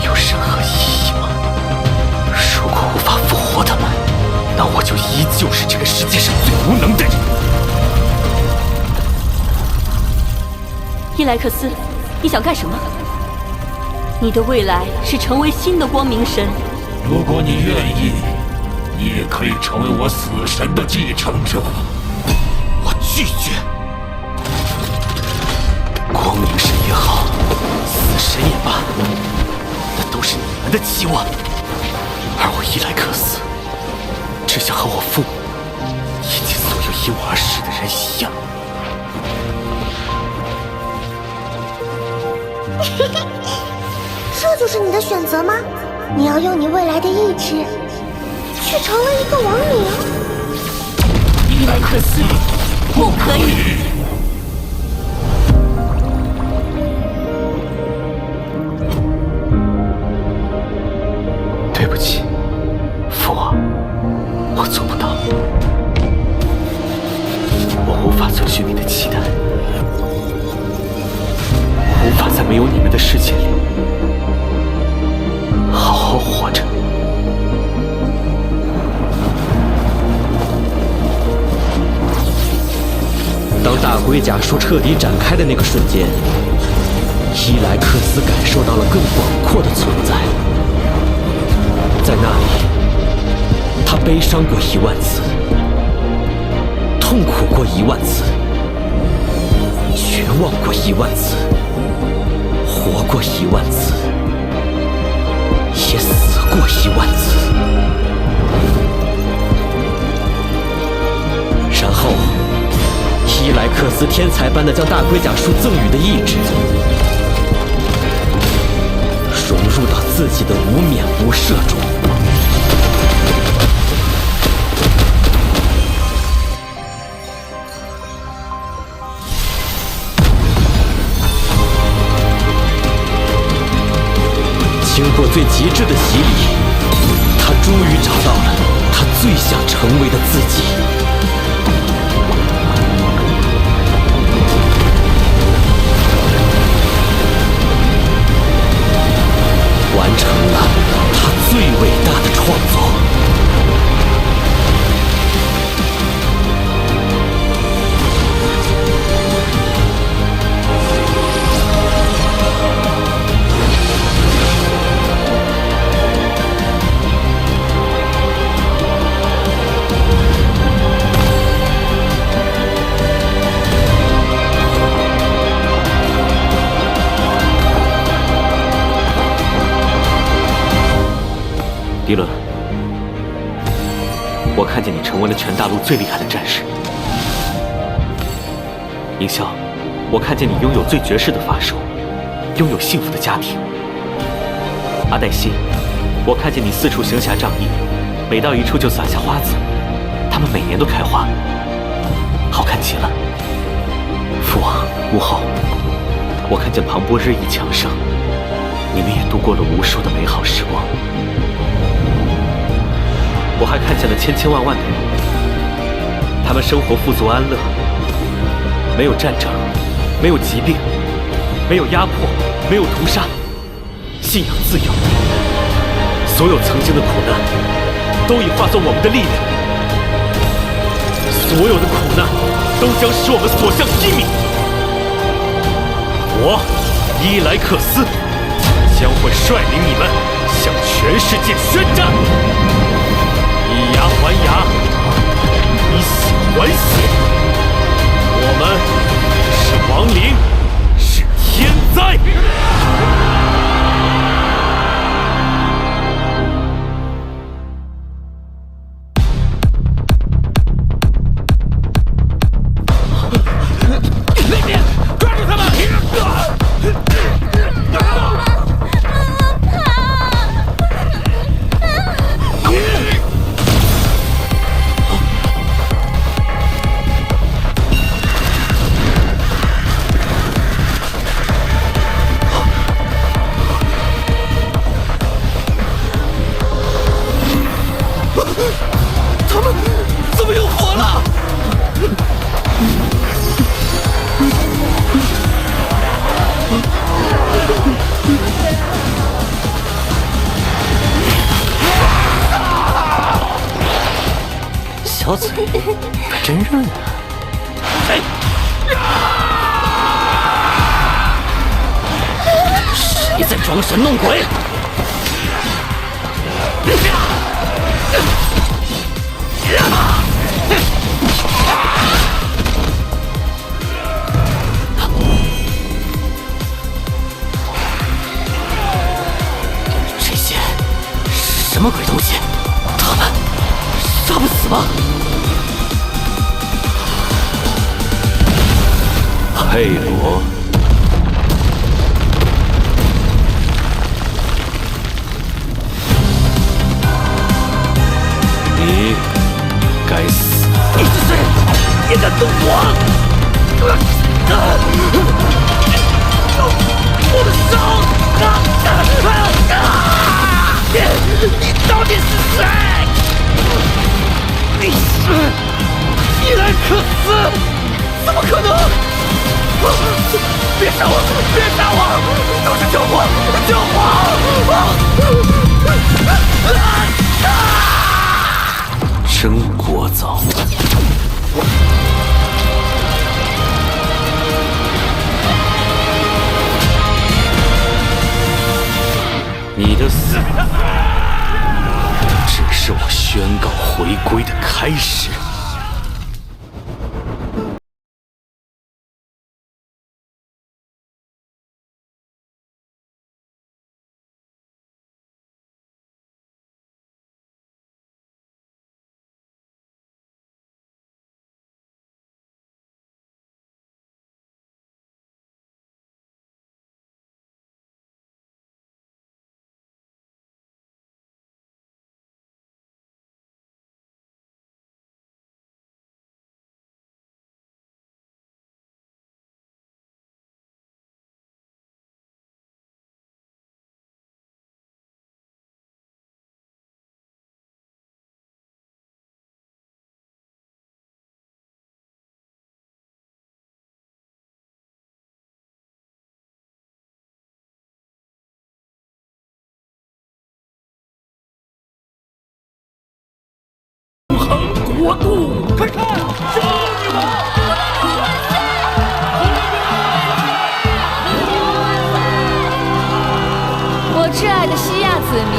有任何意义吗？如果无法复活他们，那我就依旧是这个世界上最无能的人。伊莱克斯，你想干什么？你的未来是成为新的光明神。如果你愿意，你也可以成为我死神的继承者。我拒绝。光明神也好，死神也罢，那都是你们的期望。而我伊莱克斯，只想和我父母以及所有因我而逝的人一样。这就是你的选择吗？你要用你未来的意志，去成为一个亡灵？伊莱克斯，不可以！对不起，父王，我做不到，我无法遵循你的期待。无法在没有你们的世界里好好活着。当大龟甲术彻底展开的那个瞬间，伊莱克斯感受到了更广阔的存在。在那里，他悲伤过10000次，痛苦过10000次，绝望过10000次，活过10000次，也死过10000次。然后，伊莱克斯天才般的将大龟甲术赠予的意志融入到自己的无冕无赦中。经过最极致的洗礼，他终于找到了他最想成为的自己。我看见你成为了全大陆最厉害的战士。营霄，我看见你拥有最绝世的法术，拥有幸福的家庭。阿黛西，我看见你四处行侠仗义，每到一处就撒下花籽，它们每年都开花，好看极了。父王、吴后，我看见庞波日益强盛，你们也度过了无数的美好时光。我还看见了千千万万的人，他们生活富足安乐，没有战争，没有疾病，没有压迫，没有屠杀，信仰自由。所有曾经的苦难，都已化作我们的力量。所有的苦难，都将使我们所向披靡。我伊莱克斯将会率领你们向全世界宣战，以牙还牙，以血还血。我们是亡灵，是天灾。那边，抓住他们！他们怎么又活了？小嘴可真韧啊！谁在装神弄鬼？这些什么鬼东西？他们杀不死吗？佩罗，你该死！你是谁？也敢动我？我的手！你到底是谁？你是伊莱克斯？怎么可能？别杀我！别杀我！都是救火！救火！真聒噪！你的死只是我宣告回归的开始。国度，快看，救你们！我挚爱的西亚子民，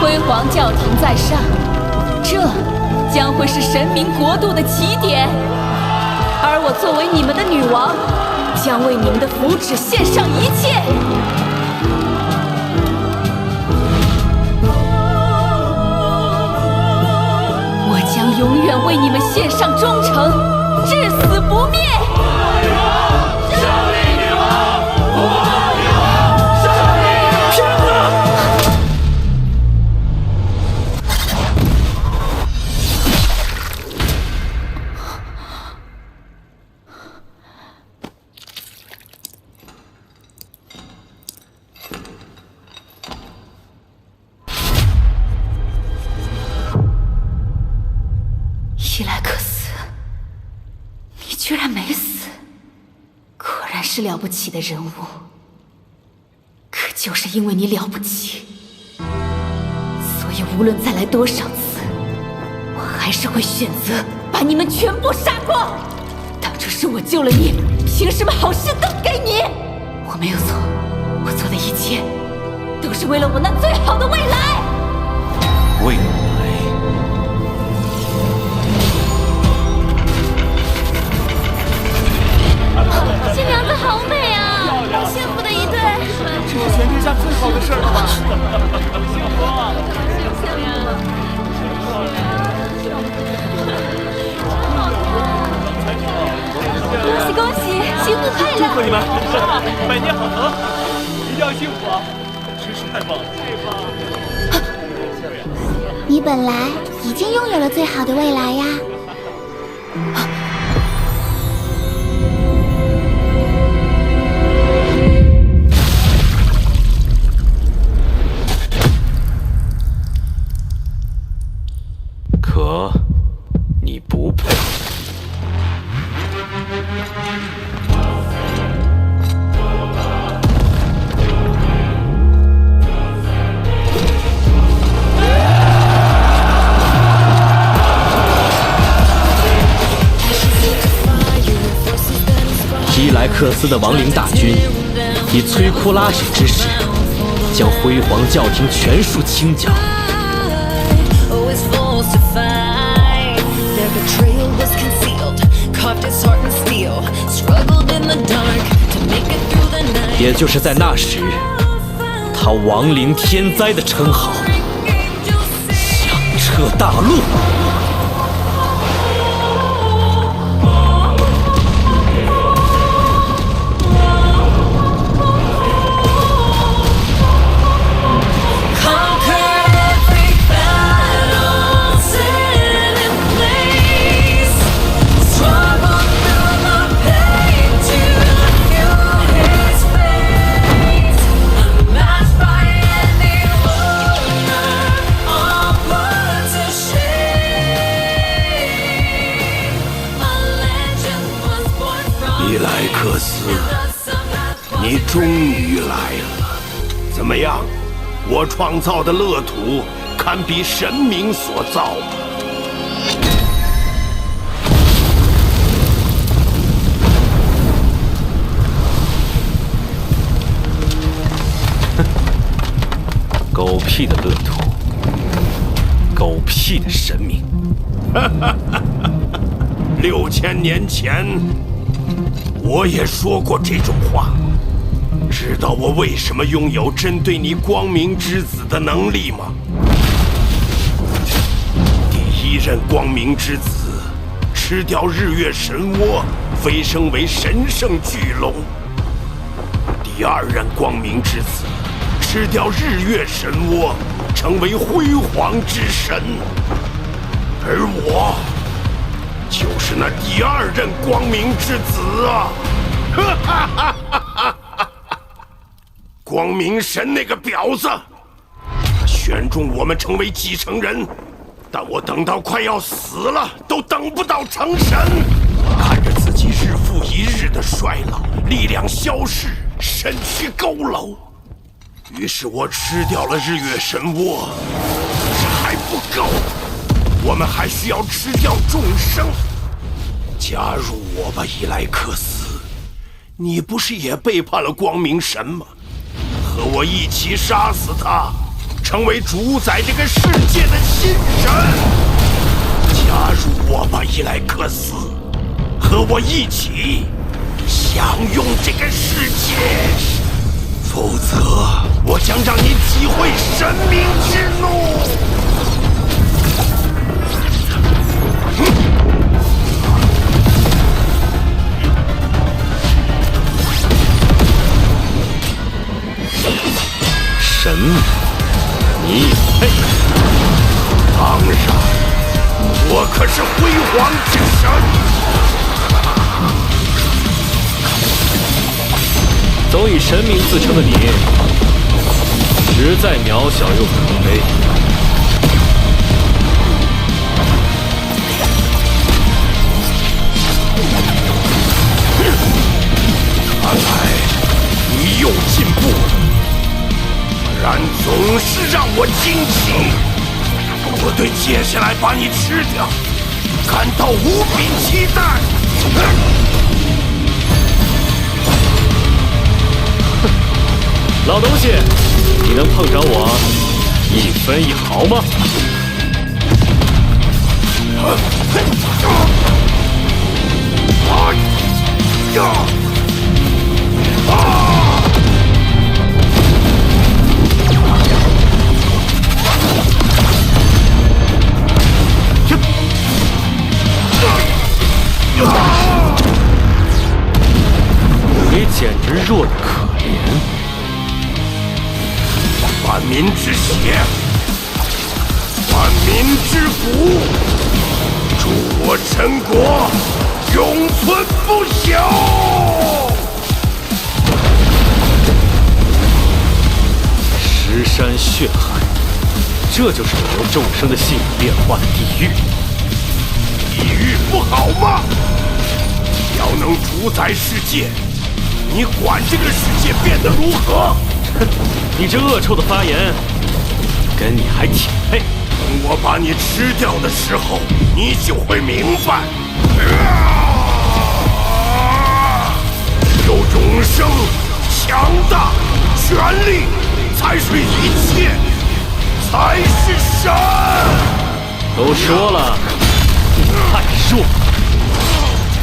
辉煌教廷在上，这将会是神明国度的起点。而我作为你们的女王，将为你们的福祉献上一切。我将永远为你们献上忠诚，至死不灭。伊莱克斯，你居然没死，果然是了不起的人物。可就是因为你了不起，所以无论再来多少次，我还是会选择把你们全部杀光。当初是我救了你，凭什么好事都给你？我没有错，我做的一切都是为了我那最好的未来。未来。新娘子好美啊，好幸福的一对。这是全天下最好的事儿了吧？幸福啊！恭喜恭喜，幸福快乐！祝福你们，百年好合，一定要幸福啊！真是太棒了，太棒了！你本来已经拥有了最好的未来呀。可你不配。伊莱克斯的亡灵大军以摧枯拉朽之势，将辉煌教廷全数清剿。也就是在那时，他亡灵天灾的称号响彻大陆。伊莱克斯，你终于来了。怎么样，我创造的乐土堪比神明所造吗？狗屁的乐土，狗屁的神明。 6000年前，我也说过这种话。知道我为什么拥有针对你光明之子的能力吗？第一任光明之子吃掉日月神窝，飞升为神圣巨龙；第二任光明之子吃掉日月神窝，成为辉煌之神。而我。 就是那第二任光明之子啊！哈哈哈哈哈！光明神那个婊子，他选中我们成为继承人，但我等到快要死了，都等不到成神。看着自己日复一日的衰老，力量消逝，身躯佝偻，于是我吃掉了日月神窝，可是还不够。 我们还需要吃掉众生。加入我吧，伊莱克斯！你不是也背叛了光明神吗？和我一起杀死他，成为主宰这个世界的新神。加入我吧，伊莱克斯！和我一起享用这个世界。否则，我将让你体会神明之怒。皇之神。总以神明自称的你，实在渺小又可悲。看来你又进步了，然总是让我惊奇。我对接下来把你吃掉感到无比期待。老东西，你能碰着我1分1毫吗？你简直弱得可怜。万民之血，万民之骨，助我陈国永存不朽。尸山血海，这就是我们众生的性命变化的地狱。地狱不好吗？要能主宰世界，你管这个世界变得如何？你这恶臭的发言，跟你还挺配。等我把你吃掉的时候，你就会明白，只有永生、强大、权力，才是一切，才是神。都说了，你太弱，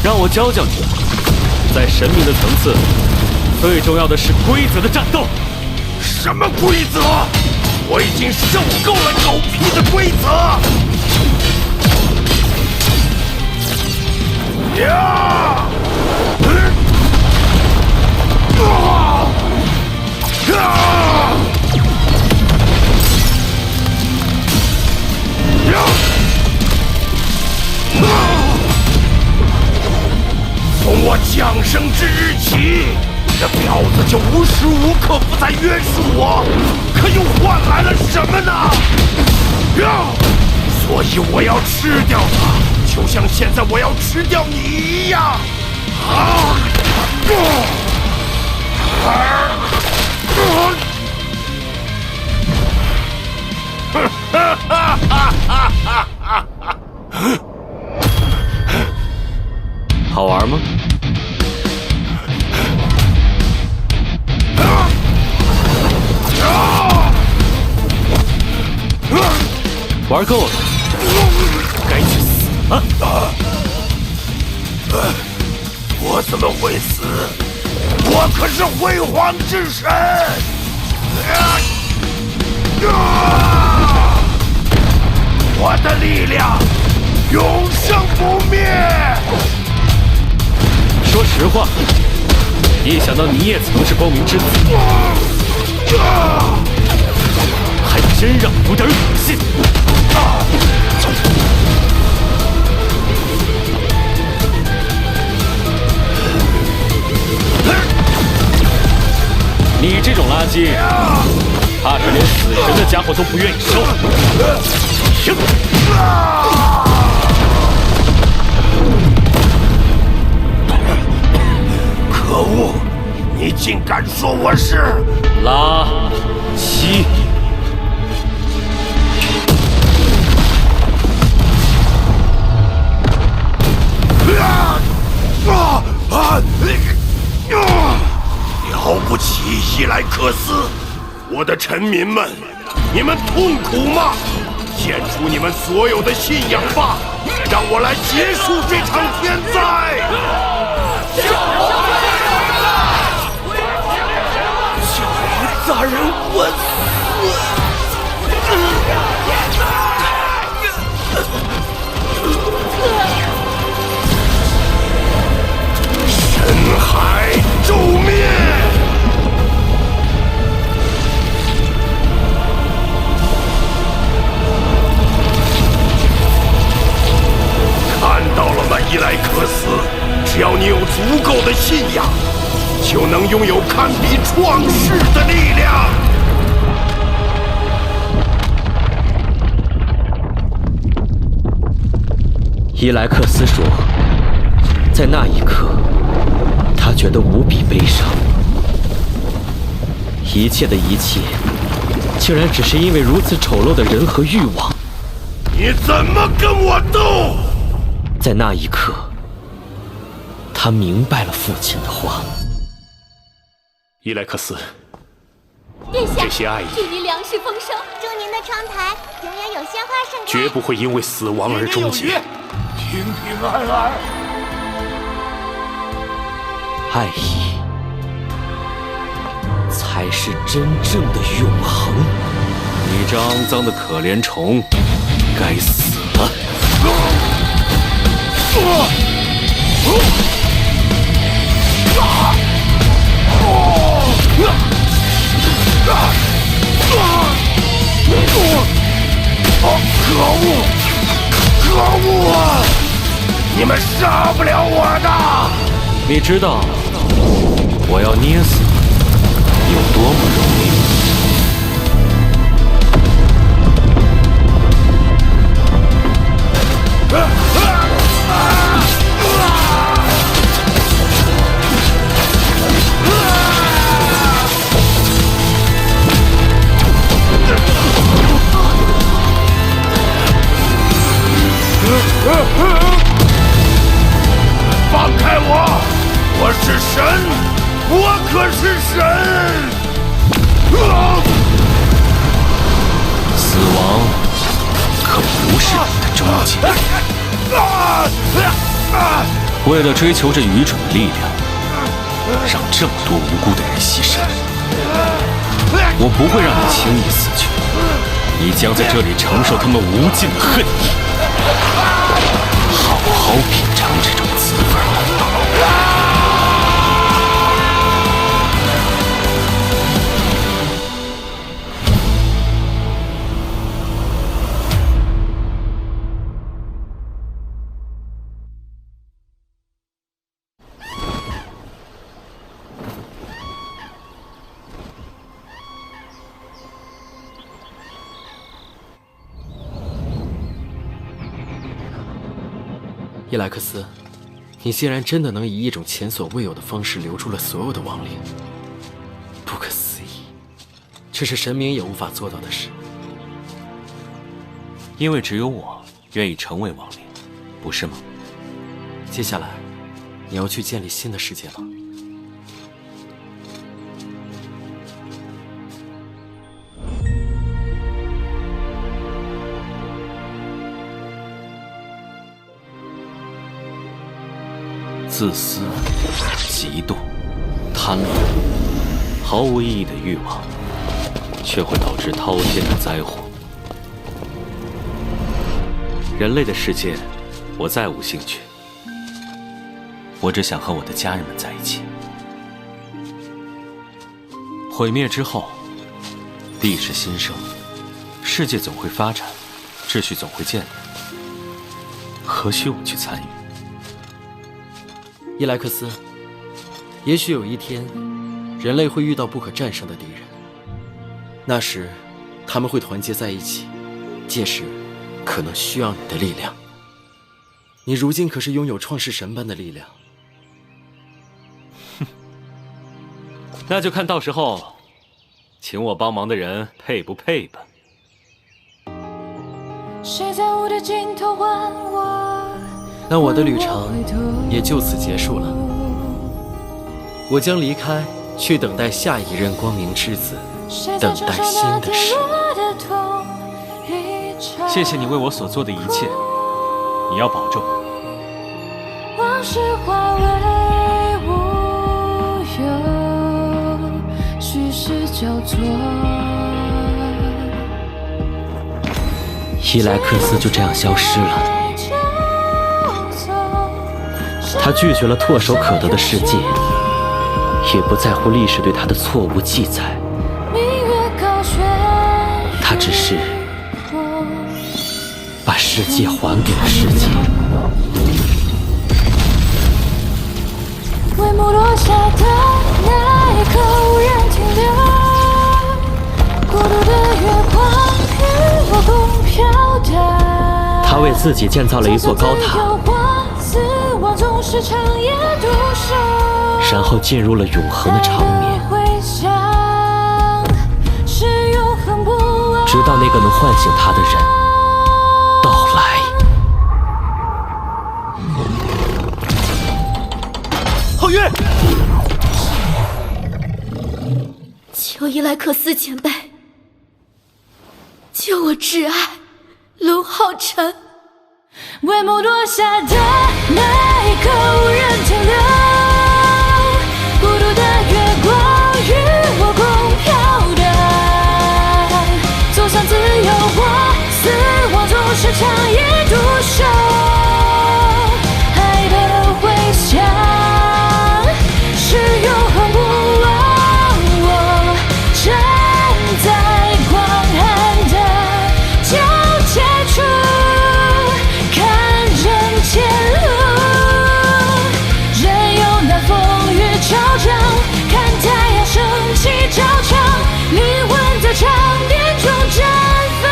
让我教教你。在神明的层次，最重要的是规则的战斗。什么规则？我已经受够了狗屁的规则！呀！从我降生之日起，这婊子就无时无刻不在约束我，可又换来了什么呢？所以我要吃掉他，就像现在我要吃掉你一样。好玩吗？玩够了，该去死啊！我怎么会死？我可是辉煌之神！我的力量永生不灭。说实话，一想到你也曾是光明之子，还真让我有点恶心。你这种垃圾，怕是连死神的家伙都不愿意收。可恶！你竟敢说我是垃圾！了不起，伊莱克斯！我的臣民们，你们痛苦吗？献出你们所有的信仰吧，让我来结束这场天灾！教皇大人，我死！深海骤灭！看足够的信仰，就能拥有堪比创世的力量。伊莱克斯说，在那一刻，他觉得无比悲伤。一切的一切，竟然只是因为如此丑陋的人和欲望。你怎么跟我斗？在那一刻，他明白了父亲的话。伊莱克斯，殿下，这些爱意祝您粮食丰收，祝您的窗台永远有鲜花盛开，绝不会因为死亡而终结。平平安安。爱意才是真正的永恒。你这肮脏的可怜虫，该死了！可恶！可恶啊！你们杀不了我的！你知道我要捏死你有多么容易吗？放开我！我是神，我可是神！死亡可不是你的终结。为了追求这愚蠢的力量，让这么多无辜的人牺牲，我不会让你轻易死去，你将在这里承受他们无尽的恨意，好好品尝这种滋味吧。伊莱克斯，你竟然真的能以一种前所未有的方式留住了所有的亡灵，不可思议！这是神明也无法做到的事。因为只有我愿意成为亡灵，不是吗？接下来，你要去建立新的世界吗？自私、嫉妒、贪婪，毫无意义的欲望，却会导致滔天的灾祸。人类的世界，我再无兴趣。我只想和我的家人们在一起。毁灭之后，地势新生，世界总会发展，秩序总会建立。何须我去参与？伊莱克斯，也许有一天，人类会遇到不可战胜的敌人，那时，他们会团结在一起，届时，可能需要你的力量。你如今可是拥有创世神般的力量。那就看到时候，请我帮忙的人配不配吧。谁在我的尽头唤我？那我的旅程也就此结束了。我将离开，去等待下一任光明之子，等待新的事。谢谢你为我所做的一切，你要保重。往事化为乌有，虚实交错。伊莱克斯就这样消失了。他拒绝了唾手可得的世界，也不在乎历史对他的错误记载。他只是把世界还给了世界。帷幕落下的那一刻，无人停留。孤独的月光与我共飘荡。他为自己建造了一座高塔，然后进入了永恒的长眠，直到那个能唤醒他的人到来。皓月，求伊莱克斯前辈救我挚爱龙皓晨。帷幕落下的那一刻，无人停留。孤独的月光与我共飘荡，走向自由或死亡，总是长夜独守。爱的回响是永恒不忘。我站在光寒的交界处，前路，任由那风雨潮涨，看太阳升起照常，灵魂在长眠中绽放。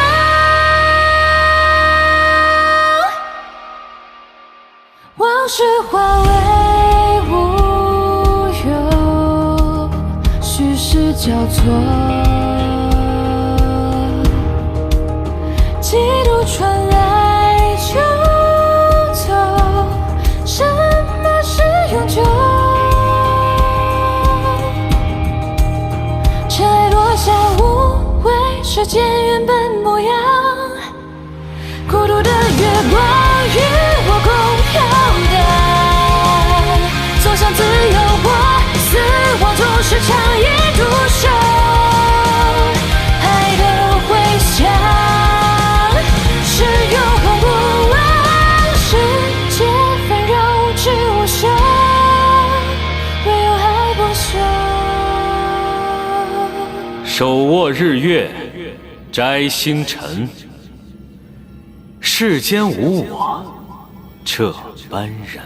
往事化为乌有，虚实交错，几度传来就什么是永久？尘埃落下，无畏世间原本模样。孤独的月光与我共飘荡，走向自由或死亡，总是长夜独守。爱的回响是永恒不忘，世界纷扰知我生，唯有爱不休。手握日月，摘星辰，世间无我这般人。